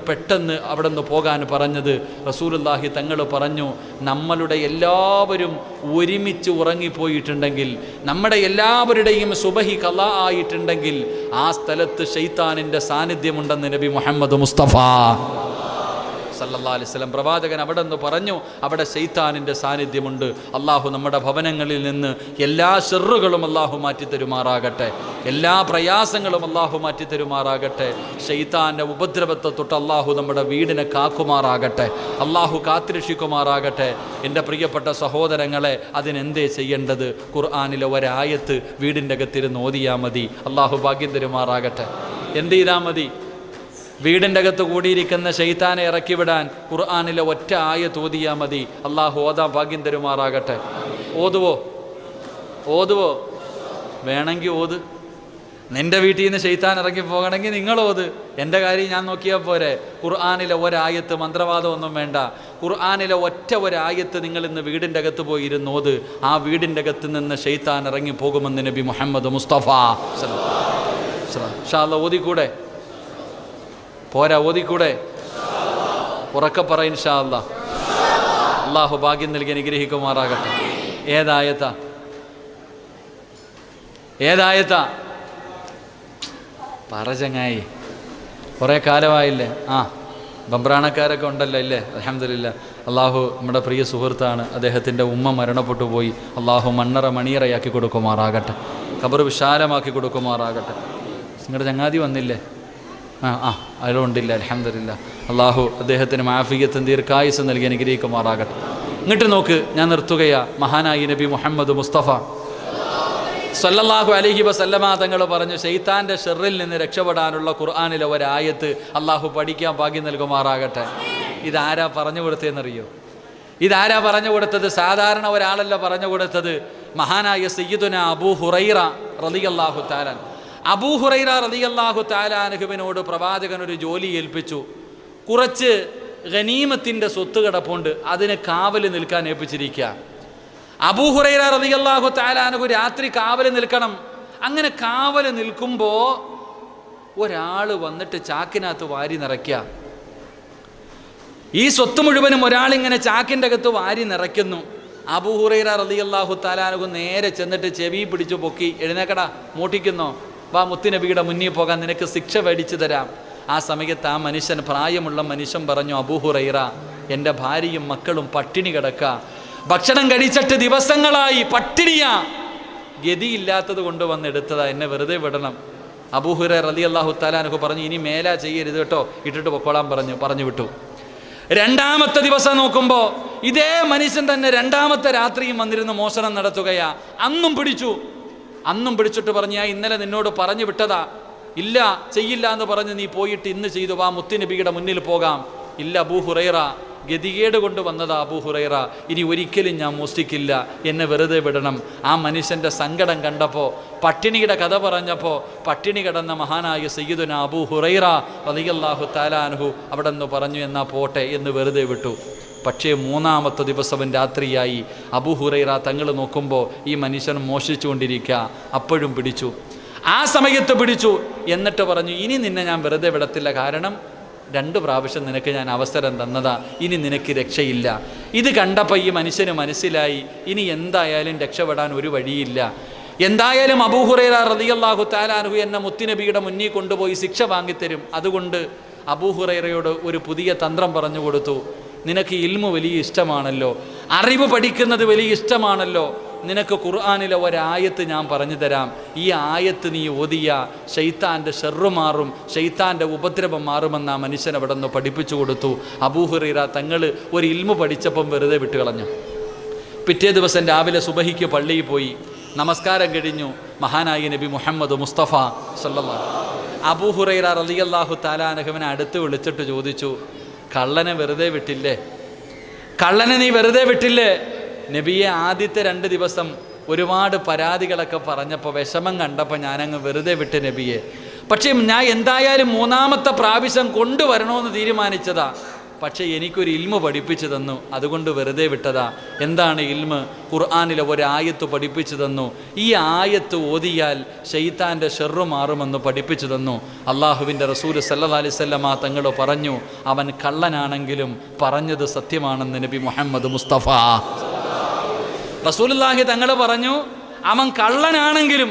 പെട്ടെന്ന് അവിടെ നിന്ന് പോകാൻ പറഞ്ഞത്? റസൂലുള്ളാഹി തങ്ങൾ പറഞ്ഞു, നമ്മളുടെ എല്ലാവരും ഒരുമിച്ച് ഉറങ്ങിപ്പോയിട്ടുണ്ടെങ്കിൽ, നമ്മുടെ എല്ലാവരുടെയും സുബഹി ഖളാ ആയിട്ടുണ്ടെങ്കിൽ, ആ സ്ഥലത്ത് ശൈത്താനിൻ്റെ സാന്നിധ്യമുണ്ടെന്ന് നബി മുഹമ്മദ് മുസ്തഫ സല്ലല്ലാഹു അലൈഹി വസല്ലം പ്രവാചകൻ അവിടെ നിന്ന് പറഞ്ഞു, അവിടെ ശൈത്താനിൻ്റെ സാന്നിധ്യമുണ്ട്. അള്ളാഹു നമ്മുടെ ഭവനങ്ങളിൽ നിന്ന് എല്ലാ ഷർറുകളും അള്ളാഹു മാറ്റിത്തരുമാറാകട്ടെ. എല്ലാ പ്രയാസങ്ങളും അള്ളാഹു മാറ്റിത്തരുമാറാകട്ടെ. ശൈത്താൻ്റെ ഉപദ്രവത്തെ തൊട്ട് അള്ളാഹു നമ്മുടെ വീടിനെ കാക്കുമാറാകട്ടെ. അള്ളാഹു കാത്തിരക്ഷിക്കുമാറാകട്ടെ. എൻ്റെ പ്രിയപ്പെട്ട സഹോദരങ്ങളെ, അതിനെന്തേ ചെയ്യേണ്ടത്? ഖുർആനിലെ ഒരായത്ത് വീടിൻ്റെ അകത്തിരുന്ന് ഓതിയാൽ മതി. അള്ളാഹു ഭാഗ്യം തരുമാറാകട്ടെ. എന്ത് ചെയ്താൽ മതി? വീടിൻ്റെ അകത്ത് കൂടിയിരിക്കുന്ന ശൈത്താനെ ഇറക്കിവിടാൻ ഖുർആനിലെ ഒറ്റ ആയത്ത് ഓതിയാൽ മതി. അള്ളാഹു ഓതാൻ ഭാഗ്യം തരുമാറാകട്ടെ. ഓതുവോ? വേണമെങ്കിൽ ഓത്. നിൻ്റെ വീട്ടിൽ നിന്ന് ശൈത്താൻ ഇറങ്ങി പോകണമെങ്കിൽ നിങ്ങൾ ഓത്. എൻ്റെ കാര്യം ഞാൻ നോക്കിയാൽ പോരെ. ഖുർആനിലെ ഒരായത്ത്, മന്ത്രവാദമൊന്നും വേണ്ട. ഖുർആനിലെ ഒറ്റ ഒരായത്ത് നിങ്ങൾ ഇന്ന് വീടിൻ്റെ അകത്ത് പോയി ഇരുന്ന് ഓത്. ആ വീടിൻ്റെ അകത്ത് നിന്ന് ശൈത്താൻ ഇറങ്ങി പോകുമെന്ന് നബി മുഹമ്മദ് മുസ്തഫ ഇൻഷാ അല്ലാഹ്. ഓതിക്കൂടെ? പോരാ, ഓതിക്കൂടെ? ഉറക്കെ പറ ഇൻഷാ അല്ലാഹ്. അള്ളാഹു ഭാഗ്യം നൽകി അനുഗ്രഹിക്കുമാറാകട്ടെ. ഏതായത്താ പറ ചങ്ങായി, കുറേ കാലമായില്ലേ? ബംബ്രാണക്കാരൊക്കെ ഉണ്ടല്ലോ ഇല്ലേ? അൽഹംദുലില്ലാ. അള്ളാഹു നമ്മുടെ പ്രിയ സുഹൃത്താണ്. അദ്ദേഹത്തിൻ്റെ ഉമ്മ മരണപ്പെട്ടു പോയി. അള്ളാഹു മണിയറയാക്കി കൊടുക്കുമാറാകട്ടെ. ഖബർ വിശാലമാക്കി കൊടുക്കുമാറാകട്ടെ. നിങ്ങളുടെ ചങ്ങാതി വന്നില്ലേ? അതിലുണ്ടില്ല. അൽഹംദുലില്ലാ. അള്ളാഹു അദ്ദേഹത്തിന് മാഫിയത്തും ദീർഘായുസ് നൽകി അനുഗ്രഹിക്കുമാറാകട്ടെ. ഇങ്ങോട്ട് നോക്ക്, ഞാൻ നിർത്തുകയാ. മഹാനായി നബി മുഹമ്മദ് മുസ്തഫ സല്ലല്ലാഹു അലൈഹി വസല്ലമ തങ്ങൾ പറഞ്ഞു, ശൈത്താൻ്റെ ഷെറിൽ നിന്ന് രക്ഷപ്പെടാനുള്ള ഖുർആനിലെ ഒരായത്ത് അള്ളാഹു പഠിക്കാൻ ഭാഗ്യം നൽകുമാറാകട്ടെ. ഇതാരാ പറഞ്ഞു കൊടുത്തതെന്നറിയോ? ഇതാരാ പറഞ്ഞു കൊടുത്തത്? സാധാരണ ഒരാളല്ല പറഞ്ഞു കൊടുത്തത്. മഹാനായ സയ്യിദുന അബൂ ഹുറൈറ റളിയല്ലാഹു തആല. അബൂ ഹുറൈറ റളിയല്ലാഹു തആല അൻഹുവിനോട് പ്രവാചകൻ ഒരു ജോലി ഏൽപ്പിച്ചു. കുറച്ച് ഗനീമത്തിൻ്റെ സ്വത്ത് കിടപ്പുണ്ട്, അതിന് കാവൽ നിൽക്കാൻ ഏൽപ്പിച്ചിരിക്കുക. അബൂ ഹുറൈറ റളിയല്ലാഹു തആല അൻഹു രാത്രി കാവൽ നിൽക്കണം. അങ്ങനെ കാവൽ നിൽക്കുമ്പോൾ ഒരാൾ വന്നിട്ട് ചാക്കിനകത്ത് വാരി നിറയ്ക്കുക. ഈ സ്വത്ത് മുഴുവനും ഒരാളിങ്ങനെ ചാക്കിൻ്റെ അകത്ത് വാരി നിറയ്ക്കുന്നു. അബൂ ഹുറൈറ റളിയല്ലാഹു തആല അൻഹു നേരെ ചെന്നിട്ട് ചെവി പിടിച്ചു പൊക്കി, എഴുന്നേക്കടാ, മൂട്ടിക്കുന്നോ, വാ മുത്തുനബിയുടെ മുന്നിൽ പോകാൻ, നിനക്ക് ശിക്ഷ മേടിച്ചു തരാം. ആ സമയത്ത് ആ മനുഷ്യൻ, പ്രായമുള്ള മനുഷ്യൻ പറഞ്ഞു, അബൂ ഹുറൈറ, എൻ്റെ ഭാര്യയും മക്കളും പട്ടിണി കിടക്കുക, ഭക്ഷണം കഴിച്ചിട്ട് ദിവസങ്ങളായി പട്ടിണിയാ, ഗതിയില്ലാത്തത് കൊണ്ട് വന്നെടുത്തതാ, എന്നെ വെറുതെ വിടണം. അബൂ ഹുറൈറ റളിയല്ലാഹു തആല അൻഹു പറഞ്ഞു, ഇനി മേലാ ചെയ്യരുത് കേട്ടോ, ഇട്ടിട്ട് പൊക്കോളാൻ പറഞ്ഞു വിട്ടു. രണ്ടാമത്തെ ദിവസം നോക്കുമ്പോൾ ഇതേ മനുഷ്യൻ തന്നെ രണ്ടാമത്തെ രാത്രിയും വന്നിരുന്ന് മോഷണം നടത്തുകയാ. അന്നും പിടിച്ചിട്ട് പറഞ്ഞു, ഞാൻ ഇന്നലെ നിന്നോട് പറഞ്ഞു വിട്ടതാ, ഇല്ല ചെയ്യില്ല എന്ന് പറഞ്ഞ് നീ പോയിട്ട് ഇന്ന് ചെയ്തു, വാ മുത്തുനബിയുടെ മുന്നിൽ പോകാം. ഇല്ല അബൂ ഹുറൈറ, ഗതികേട് കൊണ്ട് വന്നതാ അബൂ ഹുറൈറ, ഇനി ഒരിക്കലും ഞാൻ മോഷ്ടിക്കില്ല, എന്നെ വെറുതെ വിടണം. ആ മനുഷ്യൻ്റെ സങ്കടം കണ്ടപ്പോൾ, പട്ടിണിയുടെ കഥ പറഞ്ഞപ്പോൾ, പട്ടിണി കിടന്ന മഹാനായ സയ്യിദുന അബൂ ഹുറൈറ റളിയല്ലാഹു തആല അൻഹു അവിടെ നിന്ന് പറഞ്ഞു, എന്നാ പോട്ടെ എന്ന് വെറുതെ വിട്ടു. പക്ഷേ മൂന്നാമത്തെ ദിവസം രാത്രിയായി. അബൂ ഹുറൈറ തങ്ങൾ നോക്കുമ്പോൾ ഈ മനുഷ്യൻ മോഷ്ടിച്ചുകൊണ്ടിരിക്കുക. അപ്പോഴും പിടിച്ചു. ആ സമയത്ത് പിടിച്ചു. എന്നിട്ട് പറഞ്ഞു, ഇനി നിന്നെ ഞാൻ വെറുതെ വിടത്തില്ല, കാരണം 2 പ്രാവശ്യം നിനക്ക് ഞാൻ അവസരം തന്നതാ, ഇനി നിനക്ക് രക്ഷയില്ല. ഇത് കണ്ടപ്പോൾ ഈ മനുഷ്യന് മനസ്സിലായി, ഇനി എന്തായാലും രക്ഷപ്പെടാൻ ഒരു വഴിയില്ല. എന്തായാലും അബൂ ഹുറൈറ റളിയല്ലാഹു തആല അൻഹു എന്നെ മുത്തുനബിയുടെ മുന്നിൽ കൊണ്ടുപോയി ശിക്ഷ വാങ്ങിത്തരും. അതുകൊണ്ട് അബൂ ഹുറൈറയോട് ഒരു പുതിയ തന്ത്രം പറഞ്ഞു കൊടുത്തു. നിനക്ക് ഇൽമു വലിയ ഇഷ്ടമാണല്ലോ, അറിവ് പഠിക്കുന്നത് വലിയ ഇഷ്ടമാണല്ലോ, നിനക്ക് ഖുർആനിലെ ഒരായത്ത് ഞാൻ പറഞ്ഞു തരാം. ഈ ആയത്ത് നീ ഓതിയ ശൈത്താൻ്റെ ഷെറ് മാറും, ശൈത്താൻ്റെ ഉപദ്രവം മാറുമെന്ന് ആ മനുഷ്യൻ അവിടെ നിന്ന് പഠിപ്പിച്ചു കൊടുത്തു. അബൂ ഹുറൈറ തങ്ങൾ ഒരു ഇൽമു പഠിച്ചപ്പം വെറുതെ വിട്ട് കളഞ്ഞു. പിറ്റേ ദിവസം രാവിലെ സുബഹിക്ക് പള്ളിയിൽ പോയി, നമസ്കാരം കഴിഞ്ഞു. മഹാനായ നബി മുഹമ്മദ് മുസ്തഫ സല്ലല്ലാഹു അബൂ ഹുറൈറ റളിയല്ലാഹു തആല അൻഹുവിനെ അടുത്ത് വിളിച്ചിട്ട് ചോദിച്ചു, കള്ളനെ വെറുതെ വിട്ടില്ലേ? കള്ളനെ നീ വെറുതെ വിട്ടില്ലേ? നബിയെ, ആദ്യത്തെ 2 ദിവസം ഒരുപാട് പരാതികളൊക്കെ പറഞ്ഞപ്പോൾ വിഷമം കണ്ടപ്പോൾ ഞാനങ്ങ് വെറുതെ വിട്ട് നബിയെ. പക്ഷേ ഞാൻ എന്തായാലും 3ാമത്തെ പ്രാവശ്യം കൊണ്ടുവരണമെന്ന് തീരുമാനിച്ചതാ. പക്ഷേ എനിക്കൊരു ഇൽമു പഠിപ്പിച്ചു തന്നു, അതുകൊണ്ട് വെറുതെ വിട്ടതാ. എന്താണ് ഇൽമ്? ഖുർആനിലെ ഒരായത്ത് പഠിപ്പിച്ചു തന്നു. ഈ ആയത്ത് ഓതിയാൽ ശൈത്താൻ്റെ ഷെറ് മാറുമെന്ന് പഠിപ്പിച്ചു തന്നു. അള്ളാഹുവിൻ്റെ റസൂൽ സല്ലല്ലാഹു അലൈഹി വസല്ലമ തങ്ങൾ പറഞ്ഞു, അവൻ കള്ളനാണെങ്കിലും പറഞ്ഞത് സത്യമാണെന്ന് നബി മുഹമ്മദ് മുസ്തഫ റസൂലുള്ളാഹി തങ്ങൾ പറഞ്ഞു, അവൻ കള്ളനാണെങ്കിലും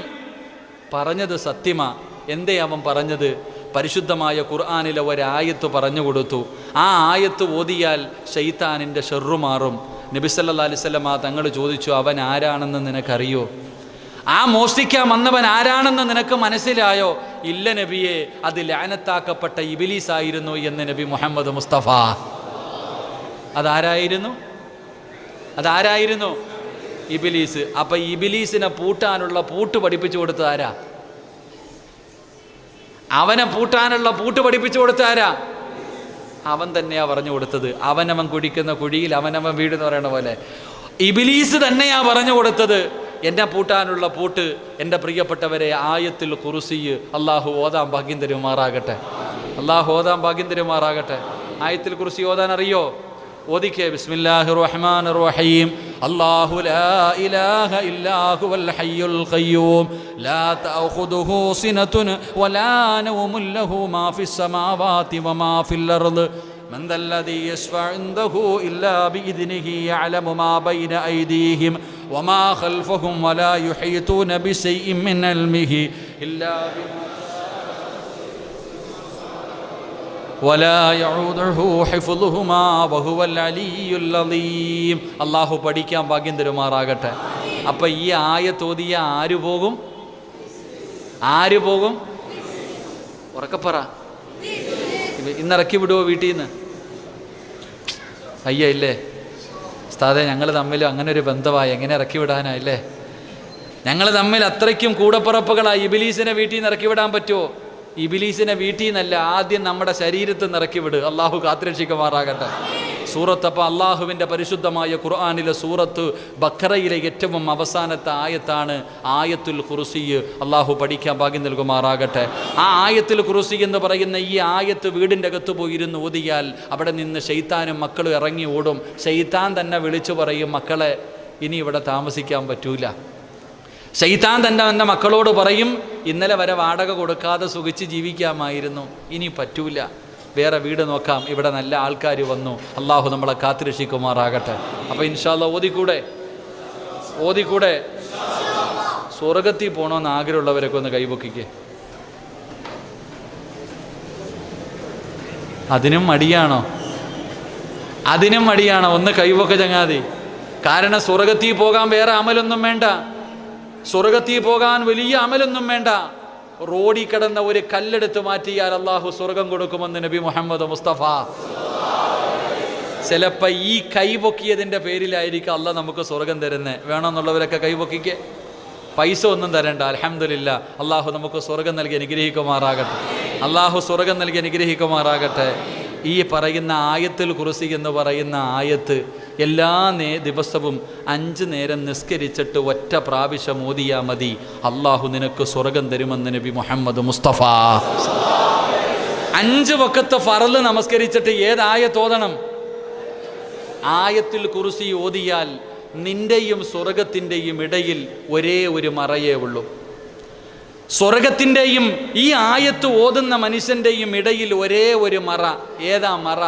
പറഞ്ഞത് സത്യമാ. എന്തേ അവൻ പറഞ്ഞത്? പരിശുദ്ധമായ ഖുർആനിലെ ഒരായത്ത് പറഞ്ഞു കൊടുത്തു. ആ ആയത്ത് ഓതിയാൽ ശൈത്താനിൻ്റെ ഷെറ് മാറും. നബി സല്ലല്ലാഹു അലൈഹി വസല്ലമ തങ്ങൾ ചോദിച്ചു, അവൻ ആരാണെന്ന് നിനക്കറിയോ? ആ മോഷ്ടിക്കാൻ വന്നവൻ ആരാണെന്ന് നിനക്ക് മനസ്സിലായോ? ഇല്ല നബിയെ, അത് ലഅനത്താക്കപ്പെട്ട ഇബ്ലീസ് ആയിരുന്നു എന്ന് നബി മുഹമ്മദ് മുസ്തഫ. അതാരായിരുന്നു? ഇബ്ലീസ്. അപ്പം ഇബ്ലീസിനെ പൂട്ടാനുള്ള പൂട്ട് പഠിപ്പിച്ചു കൊടുത്തത് ആരാ? അവനെ പൂട്ടാനുള്ള പൂട്ട് പഠിപ്പിച്ചു കൊടുത്ത ആരാ? അവൻ തന്നെയാ പറഞ്ഞു കൊടുത്തത്. അവനവൻ കുടിക്കുന്ന കുഴിയിൽ അവനവൻ വീടെന്ന് പറയണ പോലെ ഇബ്ലീസ് തന്നെയാ പറഞ്ഞു കൊടുത്തത്. എന്നെ പൂട്ടാനുള്ള പൂട്ട് എൻ്റെ പ്രിയപ്പെട്ടവരെ ആയത്തുൽ കുർസി അള്ളാഹു ഓതാൻ ഭാഗ്യം തരുമാറാകട്ടെ. ആയത്തുൽ കുർസി ഓതാൻ അറിയോ? ഓദിക്കേ. ബിസ്മില്ലാഹിർ റഹ്മാനിർ റഹീം. അല്ലാഹു ലാ ഇലാഹ ഇല്ലാ ഹുവൽ ഹയ്യുൽ ഖയ്യൂം ലാ തഅഖുദുഹു സിനതുൻ വലാ നൗമുൻ ലഹു മാ ഫിസ് സമാവാതി വമാ ഫിൽ അർദ് മൻ ദല്ലദീ യശ്ഫഉ ഇൻദഹു ഇല്ലാ ബിഇദ്നിഹി യഅലമു മാ ബൈന അയ്ദീഹിം വമാ ഖൽഫഹും വലാ യുഹീതൂന ബിശൈഇൻ മിൻ ഇൽമിഹി ഇല്ലാ ബിമാ അള്ളാഹു പഠിക്കാൻ ഭാഗ്യം തരുമാറാകട്ടെ. അപ്പൊ ഈ ആയത്തോതിയ ആര് പോകും? ഉറക്കപ്പറ. ഇന്നിറക്കി വിടുവോ വീട്ടിൽ നിന്ന്? അയ്യ ഇല്ലേ ഉസ്താദേ, ഞങ്ങൾ തമ്മിൽ അങ്ങനെ ഒരു ബന്ധമായി, എങ്ങനെ ഇറക്കി വിടാനായില്ലേ? ഞങ്ങൾ തമ്മിൽ അത്രയ്ക്കും കൂടപ്പുറപ്പുകളായി. ഇബിലീസിനെ വീട്ടിൽ നിന്ന് ഇറക്കി വിടാൻ പറ്റുമോ? ഇബിലീസിനെ വീട്ടിൽ നിന്നല്ല, ആദ്യം നമ്മുടെ ശരീരത്തിൽ നിന്ന് ഇറക്കി വിട്. അള്ളാഹു കാത്തുരക്ഷിക്കുമാറാകട്ടെ. സൂറത്ത്, അപ്പോൾ അള്ളാഹുവിൻ്റെ പരിശുദ്ധമായ ഖുർആനിലെ സൂറത്ത് ബഖറയിലെ ഏറ്റവും അവസാനത്തെ ആയത്താണ് ആയത്തുൽ ഖുർസി. അള്ളാഹു പഠിക്കാൻ ഭാഗ്യം നൽകുമാറാകട്ടെ. ആ ആയത്തുൽ ഖുർസി എന്ന് പറയുന്ന ഈ ആയത്ത് വീടിൻ്റെ അകത്ത് പോയിരുന്ന് ഓതിയാൽ അവിടെ നിന്ന് ശൈത്താനും മക്കളും ഇറങ്ങി ഓടും. ശൈത്താൻ തന്നെ വിളിച്ചു പറയും, മക്കളെ ഇനി ഇവിടെ താമസിക്കാൻ പറ്റൂല. ശൈത്താൻ തന്നെ എൻ്റെ മക്കളോട് പറയും, ഇന്നലെ വരെ വാടക കൊടുക്കാതെ സുഖിച്ച് ജീവിക്കാമായിരുന്നു, ഇനി പറ്റൂല, വേറെ വീട് നോക്കാം, ഇവിടെ നല്ല ആൾക്കാർ വന്നു. അള്ളാഹു നമ്മളെ കാത്തുരക്ഷിക്കുമാറാകട്ടെ. അപ്പോൾ ഇൻഷാ അല്ലാഹ് ഓതിക്കൂടെ? സ്വർഗത്തിൽ പോകണമെന്ന് ആഗ്രഹമുള്ളവരൊക്കെ ഒന്ന് കൈപൊക്കിക്കേ. അതിനും മടിയാണോ? ഒന്ന് കൈപൊക്ക ചങ്ങാതി. കാരണം സ്വർഗത്തിൽ പോകാൻ വേറെ അമലൊന്നും വേണ്ട. സ്വർഗത്തിൽ പോകാൻ വലിയ അമലൊന്നും വേണ്ട. റോഡിൽ കിടന്ന ഒരു കല്ലെടുത്ത് മാറ്റിയാൽ അള്ളാഹു സ്വർഗം കൊടുക്കുമെന്ന് നബി മുഹമ്മദ് മുസ്തഫ. ചിലപ്പോൾ ഈ കൈപൊക്കിയതിൻ്റെ പേരിലായിരിക്കും അള്ളാഹ് നമുക്ക് സ്വർഗം തരുന്നത്. വേണമെന്നുള്ളവരൊക്കെ കൈപൊക്കിക്ക്. പൈസ ഒന്നും തരണ്ട. അൽഹംദുലില്ലാ, അള്ളാഹു നമുക്ക് സ്വർഗം നൽകി അനുഗ്രഹിക്കുമാറാകട്ടെ. ഈ പറയുന്ന ആയത്തുൽ ഖുർസി എന്ന് പറയുന്ന ആയത്ത് എല്ലാ ദിവസവും 5 നേരം നിസ്കരിച്ചിട്ട് ഒറ്റ പ്രാവശ്യം ഓതിയാ മതി. അള്ളാഹു നിനക്ക് സ്വർഗം തരുമെന്ന് നബി മുഹമ്മദ് മുസ്തഫ. 5 വഖത്ത് ഫർള് നമസ്കരിച്ചിട്ട് ഏതായത്ത് ഓതണം? ആയത്തുൽ ഖുർസി ഓതിയാൽ നിന്റെയും സ്വർഗത്തിൻ്റെയും ഇടയിൽ ഒരേ ഒരു മറയേ ഉള്ളൂ. സ്വർഗത്തിൻ്റെയും ഈ ആയത്ത് ഓതുന്ന മനുഷ്യൻ്റെയും ഇടയിൽ ഒരേ ഒരു മറ. ഏതാ മറ?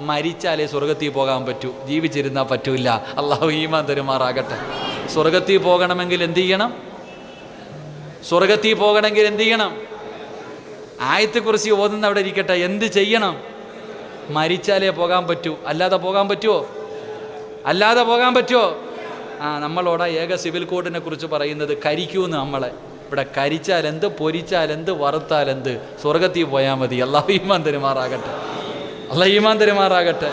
മരിച്ചാലേ സ്വർഗത്തിൽ പോകാൻ പറ്റൂ, ജീവിച്ചിരുന്നാൽ പറ്റൂല. അള്ളാഹു ഈമാൻ തരുമാറാകട്ടെ. സ്വർഗത്തിൽ പോകണമെങ്കിൽ എന്ത് ചെയ്യണം? ആയത്തെക്കുറിച്ച് ഓതുന്ന അവിടെ ഇരിക്കട്ടെ. എന്ത് ചെയ്യണം? മരിച്ചാലേ പോകാൻ പറ്റൂ, അല്ലാതെ പോകാൻ പറ്റുമോ? നമ്മളോടാ ഏക സിവിൽ കോഡിനെ കുറിച്ച് പറയുന്നത് കരിക്കൂന്ന്. നമ്മളെ ഇവിടെ കരിച്ചാലെന്ത്, പൊരിച്ചാലെന്ത്, വറുത്താലെന്ത്, സ്വർഗത്തിൽ പോയാൽ മതി. അള്ളാഹു ഈമാൻ തരുമാറാകട്ടെ.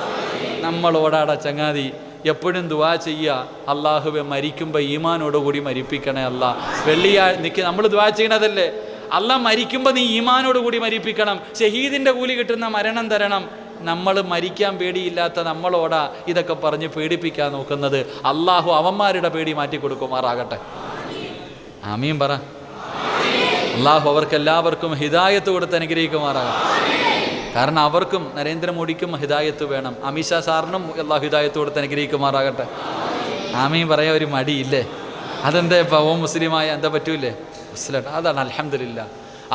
നമ്മളോടാട ചങ്ങാതി എപ്പോഴും ദുആ ചെയ്യുക, അള്ളാഹുവെ മരിക്കുമ്പോൾ ഈമാനോടുകൂടി മരിപ്പിക്കണേ അല്ലാ. നമ്മൾ ദുആ ചെയ്യണതല്ലേ, അള്ളാഹ് മരിക്കുമ്പോൾ നീ ഈമാനോടുകൂടി മരിപ്പിക്കണം, ഷഹീദിൻ്റെ കൂലി കിട്ടുന്ന മരണം തരണം. നമ്മൾ മരിക്കാൻ പേടിയില്ലാത്ത നമ്മളോടാ ഇതൊക്കെ പറഞ്ഞ് പേടിപ്പിക്കാൻ നോക്കുന്നത്. അള്ളാഹു അവന്മാരുടെ പേടി മാറ്റി കൊടുക്കുമാറാകട്ടെ. ആമീൻ പറ. അള്ളാഹു അവർക്കെല്ലാവർക്കും ഹിദായത്ത് കൊടുത്ത് അനുഗ്രഹിക്കുമാറാകട്ടെ. കാരണം അവർക്കും നരേന്ദ്രമോദിക്കും ഹിദായത്ത് വേണം, അമിത്ഷാ സാറിനും അള്ളാഹു ഹിദായത്ത് കൊടുത്ത് അനുഗ്രഹിക്കുമാറാകട്ടെ. ആമീൻ പറയാൻ ഒരു മടിയില്ലേ? അതെന്താ ഇപ്പം മുസ്ലിമായ എന്താ പറ്റൂലേ? മുസ്ലിം അതാണ്. അൽഹംദുലില്ലാ,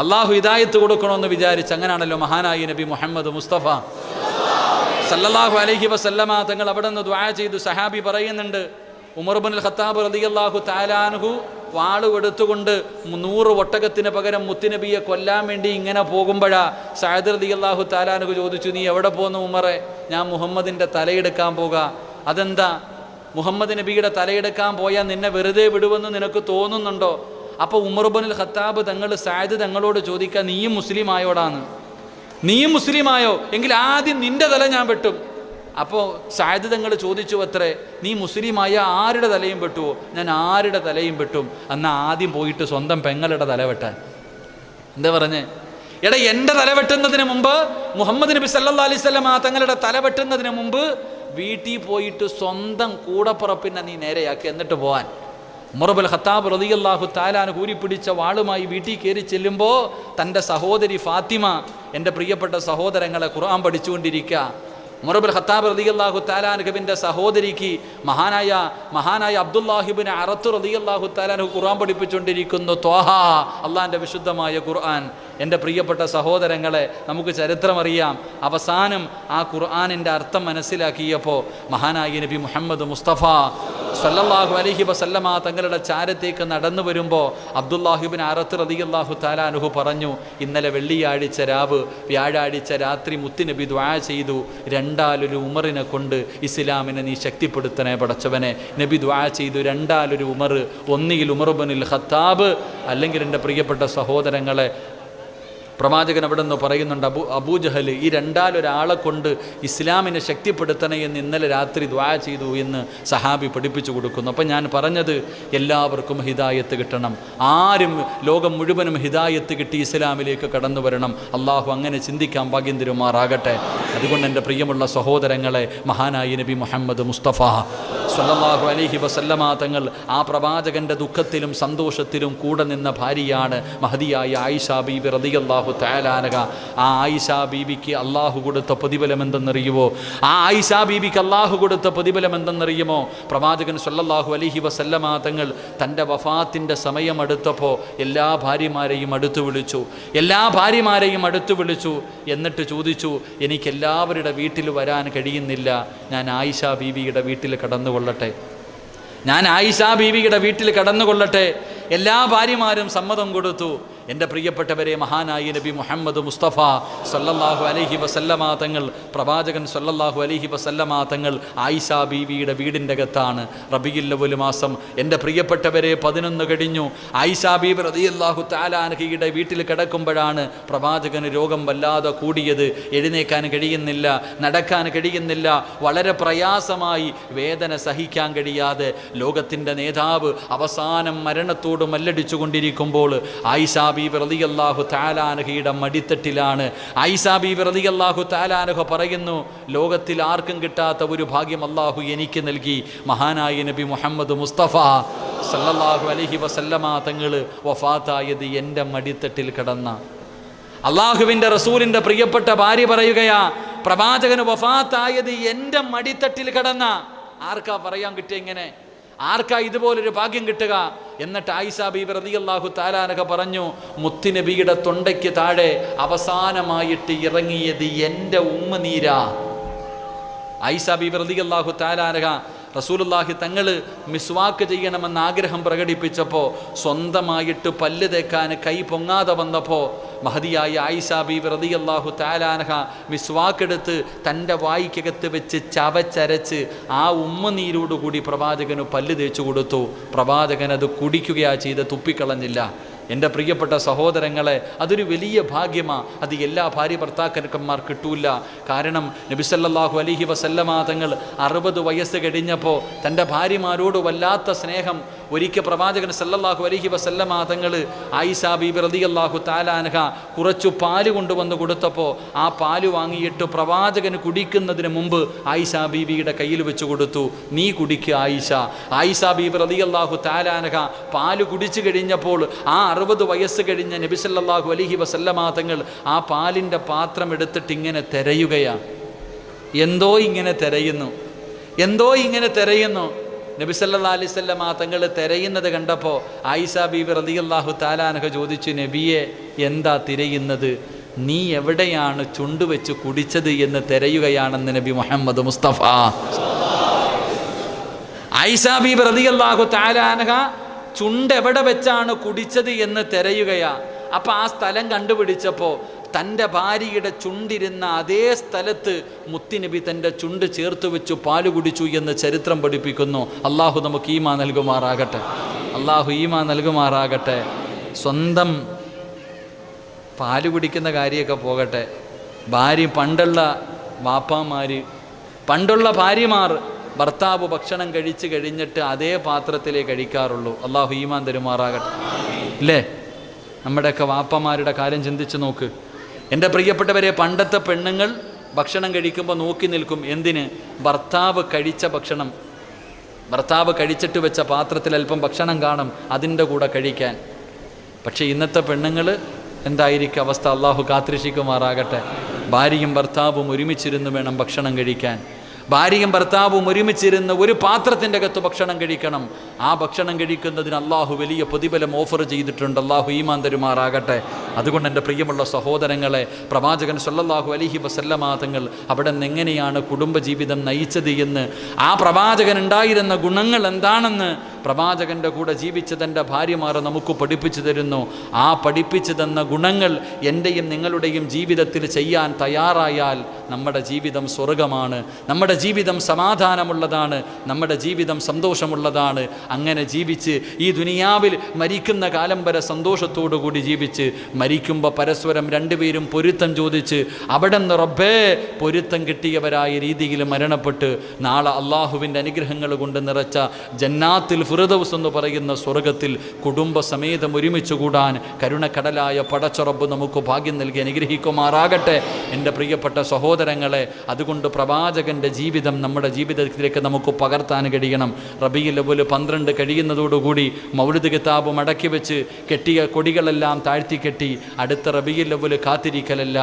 അള്ളാഹു ഹിദായത്ത് കൊടുക്കണമെന്ന് വിചാരിച്ച് അങ്ങനെയാണല്ലോ മഹാനായി നബി മുഹമ്മദ് മുസ്തഫ സല്ലല്ലാഹു അലൈഹി വസല്ലമ തങ്ങൾ അവിടെ നിന്ന് ദുആ ചെയ്തു. സഹാബി പറയുന്നുണ്ട്, ഉമർ ഇബ്നുൽ ഖത്താബ് റളിയല്ലാഹു തആല അൻഹു വാളുവെടുത്തുകൊണ്ട് 100 ഒട്ടകത്തിന് പകരം മുത്തുനബിയെ കൊല്ലാൻ വേണ്ടി ഇങ്ങനെ പോകുമ്പോഴാ സഅദ് റളിയല്ലാഹു തആല അൻഹു ചോദിച്ചു, നീ എവിടെ പോകുന്നു ഉമറെ? ഞാൻ മുഹമ്മദിൻ്റെ തലയെടുക്കാൻ പോകാം. അതെന്താ? മുഹമ്മദ് നബിയുടെ തലയെടുക്കാൻ പോയാൽ നിന്നെ വെറുതെ വിടുമെന്ന് നിനക്ക് തോന്നുന്നുണ്ടോ? അപ്പോൾ ഉമർ ഇബ്നുൽ ഖത്താബ് തങ്ങൾ സഅദ് തങ്ങളോട് ചോദിക്കുക, നീയും മുസ്ലിമായോടാന്ന്? നീയും മുസ്ലിമായോ? എങ്കിൽ ആദ്യം നിന്റെ തല ഞാൻ വെട്ടും. അപ്പോൾ സഅദ് തങ്ങൾ ചോദിച്ചു അത്രേ, നീ മുസ്ലിമായ ആരുടെ തലയും വെട്ടുവോ? ഞാൻ ആരുടെ തലയും വെട്ടും. എന്നാൽ ആദ്യം പോയിട്ട് സ്വന്തം പെങ്ങളുടെ തല വെട്ടാൻ. എന്താ പറഞ്ഞേ? എടാ, എൻ്റെ തല വെട്ടുന്നതിന് മുമ്പ്, മുഹമ്മദ് നബി സല്ലല്ലാഹു അലൈഹി വസല്ലം തങ്ങളുടെ തല വെട്ടുന്നതിന് മുമ്പ് വീട്ടിൽ പോയിട്ട് സ്വന്തം കൂടപ്പുറപ്പിനെ നീ നേരെയാക്കി എന്നിട്ട് പോകാൻ. ഉമർ ഇബ്നുൽ ഖത്താബ് റളിയല്ലാഹു തആല അൻഹു കൂരിപ്പിടിച്ച വാളുമായി വീട്ടിൽ കയറി ചെല്ലുമ്പോൾ തൻ്റെ സഹോദരി ഫാത്തിമ, എൻ്റെ പ്രിയപ്പെട്ട സഹോദരങ്ങളെ, ഖുർആൻ പഠിച്ചുകൊണ്ടിരിക്കുക. ഉമർ ഇബ്നുൽ ഖത്താബ് റളിയല്ലാഹു തആല അൻഹുവിൻ്റെ സഹോദരിക്ക് മഹാനായ അബ്ദുല്ലാഹിബ്നു അറത്ത് റളിയല്ലാഹു തആല അൻഹു ഖുർആൻ പഠിപ്പിച്ചുകൊണ്ടിരിക്കുന്നു. ത്വാഹ, അള്ളാഹിൻ്റെ വിശുദ്ധമായ ഖുർആൻ. എൻ്റെ പ്രിയപ്പെട്ട സഹോദരങ്ങളെ, നമുക്ക് ചരിത്രമറിയാം. അവസാനം ആ ഖുർആനിൻ്റെ അർത്ഥം മനസ്സിലാക്കിയപ്പോൾ മഹാനായ നബി മുഹമ്മദ് മുസ്തഫ സല്ലല്ലാഹു അലൈഹി വസല്ലമ തങ്ങളുടെ ചാരത്തേക്ക് നടന്നു വരുമ്പോൾ അബ്ദുല്ലാഹിബ്നു അറത്ത് റളിയല്ലാഹു തആല അൻഹു പറഞ്ഞു, ഇന്നലെ വെള്ളിയാഴ്ച രാവ് വ്യാഴാഴ്ച രാത്രി മുത്തുനബി ദുആ ചെയ്തു, രണ്ടാലൊരു ഉമറിനെ കൊണ്ട് ഇസ്ലാമിനെ നീ ശക്തിപ്പെടുത്തണേ പടച്ചവനെ. നബി ദുആ ചെയ്തു, രണ്ടാലൊരു ഉമർ, ഒന്നുകിൽ ഉമർ ഇബ്നുൽ ഖത്താബ് അല്ലെങ്കിൽ എൻ്റെ പ്രിയപ്പെട്ട സഹോദരങ്ങളെ പ്രവാചകൻ അവിടെ നിന്ന് പറയുന്നുണ്ട്, അബൂജഹൽ ഈ രണ്ടാലൊരാളെ കൊണ്ട് ഇസ്ലാമിനെ ശക്തിപ്പെടുത്തണേ എന്ന് ഇന്നലെ രാത്രി ദുആ ചെയ്തു എന്ന് സഹാബി പഠിപ്പിച്ചു കൊടുക്കുന്നു. അപ്പം ഞാൻ പറഞ്ഞത്, എല്ലാവർക്കും ഹിദായത്ത് കിട്ടണം, ആരും ലോകം മുഴുവനും ഹിദായത്ത് കിട്ടി ഇസ്ലാമിലേക്ക് കടന്നു വരണം. അള്ളാഹു അങ്ങനെ ചിന്തിക്കാൻ ഭാഗ്യം തരുമാറാകട്ടെ. അതുകൊണ്ട് എൻ്റെ പ്രിയമുള്ള സഹോദരങ്ങളെ, മഹാനായ നബി മുഹമ്മദ് മുസ്തഫ സ്വല്ലല്ലാഹു അലൈഹി വസല്ലമ തങ്ങൾ ആ പ്രവാചകൻ്റെ ദുഃഖത്തിലും സന്തോഷത്തിലും കൂടെ നിന്ന ഭാര്യയാണ് മഹദിയായ ആയിഷ ബീബി റളിയല്ലാഹു തആല അൻഹ. ആ ആയിഷ ബീബിക്ക് അള്ളാഹു കൊടുത്ത പ്രതിഫലം എന്തെന്നറിയുമോ? ആ ആയിഷ ബീബിക്ക് അള്ളാഹു കൊടുത്ത പ്രതിഫലം എന്തെന്നറിയുമോ? പ്രവാചകൻ സ്വല്ലല്ലാഹു അലൈഹി വസല്ലമ തങ്ങൾ തൻ്റെ വഫാത്തിൻ്റെ സമയമെടുത്തപ്പോൾ എല്ലാ ഭാര്യമാരെയും അടുത്തു വിളിച്ചു. എന്നിട്ട് ചോദിച്ചു, എനിക്ക് എല്ലാവരുടെ വീട്ടിൽ വരാൻ കഴിയുന്നില്ല, ഞാൻ ആയിഷ ബീബിയുടെ വീട്ടിൽ കടന്നുകൊള്ളട്ടെ. എല്ലാ ഭാര്യമാരും സമ്മതം കൊടുത്തു. എൻ്റെ പ്രിയപ്പെട്ടവരെ, മഹാനായ നബി മുഹമ്മദ് മുസ്തഫ സല്ലല്ലാഹു അലൈഹി വസല്ലമ തങ്ങൾ, പ്രവാചകൻ സല്ലല്ലാഹു അലൈഹി വസല്ലമ തങ്ങൾ ആയിഷ ബീവിയുടെ വീടിൻ്റെ അകത്താണ്. റബീഉൽ അവ്വൽ മാസം. എൻ്റെ പ്രിയപ്പെട്ടവരെ, 11 കഴിഞ്ഞു. ആയിഷ ബീബി റളിയല്ലാഹു തആല അൻഹയുടെ വീട്ടിൽ കിടക്കുമ്പോഴാണ് പ്രവാചകന് രോഗം വല്ലാതെ കൂടിയത്. എഴുന്നേക്കാൻ കഴിയുന്നില്ല, നടക്കാൻ കഴിയുന്നില്ല, വളരെ പ്രയാസമായി, വേദന സഹിക്കാൻ കഴിയാതെ ലോകത്തിൻ്റെ നേതാവ് അവസാനം മരണത്തോട് മല്ലടിച്ചു കൊണ്ടിരിക്കുമ്പോൾ ആയിഷ ബീബി റളിയല്ലാഹു തആല അൻഹയുടെ മടിത്തട്ടിലാണ്. ആയിഷ ബീബി റളിയല്ലാഹു തആല അൻഹ പറയുന്നു, ലോകത്തിൽ ആർക്കും കിട്ടാത്ത ഒരു ഭാഗ്യം അല്ലാഹു എനിക്ക് നൽകി. മഹാനായ നബി മുഹമ്മദ് മുസ്തഫ സല്ലല്ലാഹു അലൈഹി വസല്ലമ തങ്ങൾ വഫാത്തായത് എൻ്റെ മടിത്തട്ടിൽ കിടന്ന. അള്ളാഹുവിൻ്റെ റസൂലിൻ്റെ പ്രിയപ്പെട്ട ഭാര്യ പറയുകയാ, പ്രവാചകന് വഫാത്തായത് എൻ്റെ മടിത്തട്ടിൽ കിടന്ന. ആർക്കാ പറയാൻ കിട്ടിയ ഇങ്ങനെ? ആർക്കാ ഇതുപോലൊരു ഭാഗ്യം കിട്ടുക? എന്നിട്ട് ആയിഷ ബീബി റളിയല്ലാഹു തആല അൻഹ പറഞ്ഞു, മുത്തുനബിയുടെ തൊണ്ടയ്ക്ക് താഴെ അവസാനമായിട്ട് ഇറങ്ങിയത് എൻ്റെ ഉമ്മനീരാ. ആയിഷ ബീബി റളിയല്ലാഹു തആല അൻഹ റസൂലുള്ളാഹി തങ്ങൾ മിസ്വാക്ക് ചെയ്യണമെന്ന് ആഗ്രഹം പ്രകടിപ്പിച്ചപ്പോൾ സ്വന്തമായിട്ട് പല്ല് തേക്കാൻ കൈ പൊങ്ങാതെ വന്നപ്പോൾ മഹദിയായ ആയിഷ ബീബി റളിയല്ലാഹു തആല അൻഹ മിസ്വാക്കെടുത്ത് തൻ്റെ വായ്ക്കകത്ത് വെച്ച് ചവച്ചരച്ച് ആ ഉമ്മനീരോടുകൂടി പ്രവാചകന് പല്ല് തേച്ചു കൊടുത്തു. പ്രവാചകൻ അത് കുടിക്കുകയാ ചെയ്ത്, തുപ്പിക്കളഞ്ഞില്ല. എൻ്റെ പ്രിയപ്പെട്ട സഹോദരങ്ങളെ, അതൊരു വലിയ ഭാഗ്യമാണ്. അത് എല്ലാ ഭാര്യ ഭർത്താക്കന്മാർ കിട്ടൂല. കാരണം നബി സല്ലല്ലാഹു അലൈഹി വസല്ലമ തങ്ങൾ 60 വയസ്സ് കഴിഞ്ഞപ്പോൾ തൻ്റെ ഭാര്യമാരോട് വല്ലാത്ത സ്നേഹം. ഒരിക്കൽ പ്രവാചകൻ സല്ലല്ലാഹു അലൈഹി വസല്ലമ തങ്ങൾ ആയിഷ ബീബി റളിയല്ലാഹു തആല അൻഹ കുറച്ചു പാല് കൊണ്ടുവന്ന് കൊടുത്തപ്പോൾ ആ പാല് വാങ്ങിയിട്ട് പ്രവാചകന് കുടിക്കുന്നതിന് മുമ്പ് ആയിഷ ബീബിയുടെ കയ്യിൽ വെച്ച് കൊടുത്തു, നീ കുടിക്കുക ആയിഷ. ആയിഷ ബീബി റളിയല്ലാഹു തആല അൻഹ പാല് കുടിച്ചു കഴിഞ്ഞപ്പോൾ ആ 60 വയസ്സ് കഴിഞ്ഞ നബി സല്ലല്ലാഹു അലൈഹി വസല്ലമ തങ്ങൾ ആ പാലിൻ്റെ പാത്രം എടുത്തിട്ട് ഇങ്ങനെ തിരയുകയാണ്. എന്തോ ഇങ്ങനെ തിരയുന്നു. നബി സല്ലല്ലാഹു അലൈഹി വസല്ലമ തങ്ങൾ തിരയുന്നത് കണ്ടപ്പോൾ ആയിഷ ബീബി റളിയല്ലാഹു തആല അൻഹ ചോദിച്ചു, നബിയെ എന്താ തിരയുന്നത്? നീ എവിടെയാണ് ചുണ്ടുവെച്ച് കുടിച്ചത് എന്ന് തിരയുകയാണെന്ന് നബി മുഹമ്മദ് മുസ്തഫ. ആയിഷ ബീബി റളിയല്ലാഹു തആല അൻഹ ചുണ്ട് എവിടെ വെച്ചാണ് കുടിച്ചത് എന്ന് തിരയുകയാ. അപ്പം ആ സ്ഥലം കണ്ടുപിടിച്ചപ്പോൾ തൻ്റെ ഭാര്യയുടെ ചുണ്ടിരുന്ന അതേ സ്ഥലത്ത് മുത്തുനബി തൻ്റെ ചുണ്ട് ചേർത്ത് വെച്ചു പാല് കുടിച്ചു എന്ന് ചരിത്രം പഠിപ്പിക്കുന്നു. അള്ളാഹു നമുക്ക് ഈമാൻ നൽകുമാറാകട്ടെ. സ്വന്തം പാല് കുടിക്കുന്ന കാര്യമൊക്കെ പോകട്ടെ, പണ്ടുള്ള ഭാര്യമാർ ഭർത്താവ് ഭക്ഷണം കഴിച്ച് കഴിഞ്ഞിട്ട് അതേ പാത്രത്തിലേ കഴിക്കാറുള്ളൂ. അള്ളാഹു ഈമാൻ തരുമാറാകട്ടെ. ഇല്ലേ? നമ്മുടെയൊക്കെ വാപ്പമാരുടെ കാര്യം ചിന്തിച്ച് നോക്ക്. എൻ്റെ പ്രിയപ്പെട്ടവരെ, പണ്ടത്തെ പെണ്ണുങ്ങൾ ഭക്ഷണം കഴിക്കുമ്പോൾ നോക്കി നിൽക്കും. എന്തിന്? ഭർത്താവ് കഴിച്ചിട്ട് വെച്ച പാത്രത്തിൽ അല്പം ഭക്ഷണം കാണും, അതിൻ്റെ കൂടെ കഴിക്കാൻ. പക്ഷേ ഇന്നത്തെ പെണ്ണുങ്ങൾ എന്തായിരിക്കും അവസ്ഥ? അള്ളാഹു കാത്തിരക്ഷിക്കുമാറാകട്ടെ. ഭാര്യയും ഭർത്താവും ഒരുമിച്ചിരുന്ന് വേണം ഭക്ഷണം കഴിക്കാൻ. ഭാര്യയും ഭർത്താവും ഒരുമിച്ചിരുന്ന് ഒരു പാത്രത്തിൻ്റെ അകത്ത് ഭക്ഷണം കഴിക്കണം. ആ ഭക്ഷണം കഴിക്കുന്നതിന് അള്ളാഹു വലിയ പ്രതിഫലം ഓഫർ ചെയ്തിട്ടുണ്ട്. അള്ളാഹു ഈമാൻ തരുമാറാകട്ടെ. അതുകൊണ്ട് എൻ്റെ പ്രിയമുള്ള സഹോദരങ്ങളെ, പ്രവാചകൻ സല്ലല്ലാഹു അലൈഹി വസല്ലമ തങ്ങൾ അവിടെ നിന്ന് എങ്ങനെയാണ് കുടുംബജീവിതം നയിച്ചത് എന്ന്, ആ പ്രവാചകൻ ഉണ്ടായിരുന്ന ഗുണങ്ങൾ എന്താണെന്ന് പ്രവാചകൻ്റെ കൂടെ ജീവിച്ച തൻ്റെ ഭാര്യമാർ നമുക്ക് പഠിപ്പിച്ചു തരുന്നു. ആ പഠിപ്പിച്ചു തന്ന ഗുണങ്ങൾ എൻ്റെയും നിങ്ങളുടെയും ജീവിതത്തിൽ ചെയ്യാൻ തയ്യാറായാൽ നമ്മുടെ ജീവിതം സ്വർഗമാണ്, നമ്മുടെ ജീവിതം സമാധാനമുള്ളതാണ്, നമ്മുടെ ജീവിതം സന്തോഷമുള്ളതാണ്. അങ്ങനെ ജീവിച്ച് ഈ ദുനിയാവിൽ മരിക്കുന്ന കാലം വരെ സന്തോഷത്തോടു കൂടി ജീവിച്ച് മരിക്കുമ്പോൾ പരസ്പരം രണ്ടുപേരും പൊരുത്തം ചോദിച്ച് അവിടെ നിന്ന് റബ്ബേ പൊരുത്തം കിട്ടിയവരായ രീതിയിൽ മരണപ്പെട്ട് നാളെ അള്ളാഹുവിൻ്റെ അനുഗ്രഹങ്ങൾ കൊണ്ട് നിറച്ച ജന്നാത്തിൽ ഫിർദൗസ് എന്ന് പറയുന്ന സ്വർഗത്തിൽ കുടുംബസമേതം ഒരുമിച്ച് കൂടാൻ കരുണക്കടലായ പടച്ചറബ്ബ് നമുക്ക് ഭാഗ്യം നൽകി അനുഗ്രഹിക്കുമാറാകട്ടെ. എൻ്റെ പ്രിയപ്പെട്ട സഹോദരങ്ങളെ, അതുകൊണ്ട് പ്രവാചകൻ്റെ ജീവിതം നമ്മുടെ ജീവിതത്തിലേക്ക് നമുക്ക് പകർത്താൻ കഴിയണം. റബീഉൽ അവ്വൽ 12 കഴിയുന്നതോടുകൂടി മൗലിദ് കിതാബ് മടക്കി വെച്ച് കെട്ടിയ കൊടികളെല്ലാം താഴ്ത്തി കെട്ടി അടുത്ത റബീഉൽ അവ്വൽ കാത്തിരിക്കലല്ല.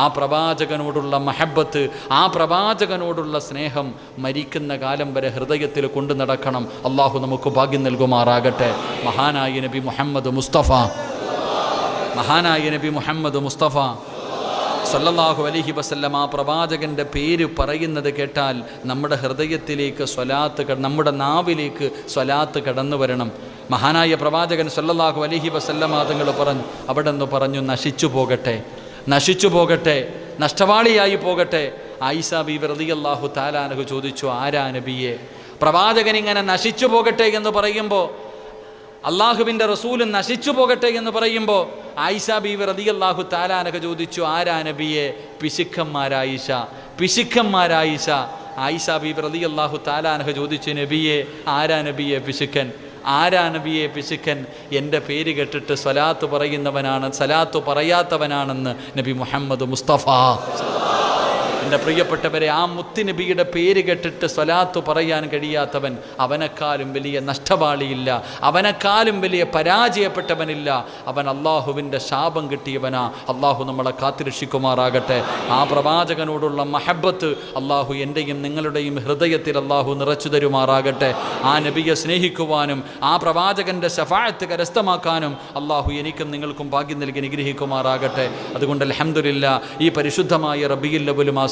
ആ പ്രവാചകനോടുള്ള മഹബത്ത്, ആ പ്രവാചകനോടുള്ള സ്നേഹം മരിക്കുന്ന കാലം വരെ ഹൃദയത്തിൽ കൊണ്ടു നടക്കണം. അള്ളാഹു നമുക്ക് ഭാഗ്യം നൽകുമാറാകട്ടെ. മഹാനായ നബി മുഹമ്മദ് മുസ്തഫ സല്ലല്ലാഹു അലൈഹി വസല്ലം ആ പ്രവാചകൻ്റെ പേര് പറയുന്നത് കേട്ടാൽ നമ്മുടെ ഹൃദയത്തിലേക്ക് നമ്മുടെ നാവിലേക്ക് സ്വലാത്ത് കടന്നു വരണം. മഹാനായ പ്രവാചകൻ സല്ലല്ലാഹു അലൈഹി വസല്ലം തങ്ങൾ പറഞ്ഞു, അവിടെ നിന്ന് പറഞ്ഞു, നശിച്ചു പോകട്ടെ, നഷ്ടവാളിയായി പോകട്ടെ. ആയിഷ ബീവി റളിയല്ലാഹു തആല അൻഹ ചോദിച്ചു, ആരാ നബിയെ? പ്രവാചകൻ ഇങ്ങനെ നശിച്ചു പോകട്ടെ എന്ന് പറയുമ്പോൾ, അള്ളാഹുവിൻ്റെ റസൂലും നശിച്ചു പോകട്ടെ എന്ന് പറയുമ്പോൾ ആയിഷ ബീവി റളിയല്ലാഹു തആല അൻഹ ചോദിച്ചു, ആരാ നബിയെ? പിശുക്കന്മാരായിഷ. ആയിഷ ബീവി റളിയല്ലാഹു തആല അൻഹ ചോദിച്ചു, നബിയെ ആരാ നബിയെ പിശുക്കൻ? എൻ്റെ പേര് കേട്ടിട്ട് സ്വലാത്ത് പറയാത്തവനാണെന്ന് നബി മുഹമ്മദ് മുസ്തഫ. എൻ്റെ പ്രിയപ്പെട്ടവരെ, ആ മുത്തുനബിയുടെ പേര് കേട്ടിട്ട് സ്വലാത്ത് പറയാൻ കഴിയാത്തവൻ അവനെക്കാളും വലിയ നഷ്ടവാളിയില്ല, അവനെക്കാളും വലിയ പരാജയപ്പെട്ടവനില്ല. അവൻ അള്ളാഹുവിൻ്റെ ശാപം കിട്ടിയവനാ. അള്ളാഹു നമ്മളെ കാത്തുരക്ഷിക്കുമാറാകട്ടെ. ആ പ്രവാചകനോടുള്ള മഹബത്ത് അള്ളാഹു എൻ്റെയും നിങ്ങളുടെയും ഹൃദയത്തിൽ അള്ളാഹു നിറച്ചു തരുമാറാകട്ടെ. ആ നബിയെ സ്നേഹിക്കുവാനും ആ പ്രവാചകൻ്റെ ശഫാഅത്ത് കരസ്ഥമാക്കാനും അള്ളാഹു എനിക്കും നിങ്ങൾക്കും ഭാഗ്യം നൽകി അനുഗ്രഹിക്കുമാറാകട്ടെ. അതുകൊണ്ട് അൽഹംദുലില്ലാ, ഈ പരിശുദ്ധമായ റബീഉൽ അവ്വൽ മാസത്തിൽ,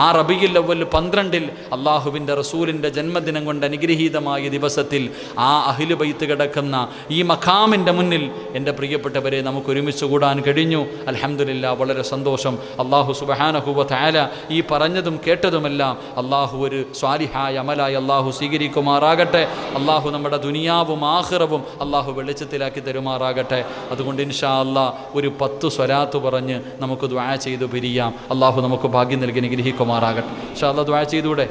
ആ റബീഉൽ അവ്വൽ 12 അള്ളാഹുവിൻ്റെ റസൂലിൻ്റെ ജന്മദിനം കൊണ്ട് അനുഗ്രഹീതമായ ദിവസത്തിൽ ആ അഹ്ലു ബൈത്ത് കിടക്കുന്ന ഈ മഖാമിൻ്റെ മുന്നിൽ എൻ്റെ പ്രിയപ്പെട്ടവരെ നമുക്ക് ഒരുമിച്ച് കൂടാൻ കഴിഞ്ഞു. അൽഹംദുലില്ലാ, വളരെ സന്തോഷം. അള്ളാഹു സുബ്ഹാനഹു വ തആല ഈ പറഞ്ഞതും കേട്ടതുമെല്ലാം അള്ളാഹു ഒരു സ്വാലിഹായ അമലായി അള്ളാഹു സ്വീകരിക്കുമാറാകട്ടെ. അള്ളാഹു നമ്മുടെ ദുനിയാവും ആഖിറവും അള്ളാഹു വെളിച്ചത്തിലാക്കി തരുമാറാകട്ടെ. അതുകൊണ്ട് ഇൻഷാ അല്ലാഹ് ഒരു 10 സ്വലാത്ത് പറഞ്ഞ് നമുക്ക് ദുആ ചെയ്തു പിരിയാം. അള്ളാഹു നമുക്ക് ഭാഗ്യം നൽകി അനുഗ്രഹിക്കുമാറാകട്ടെ. ഇൻഷാ അല്ലാഹ് ദുആ ചെയ്തൂടെ?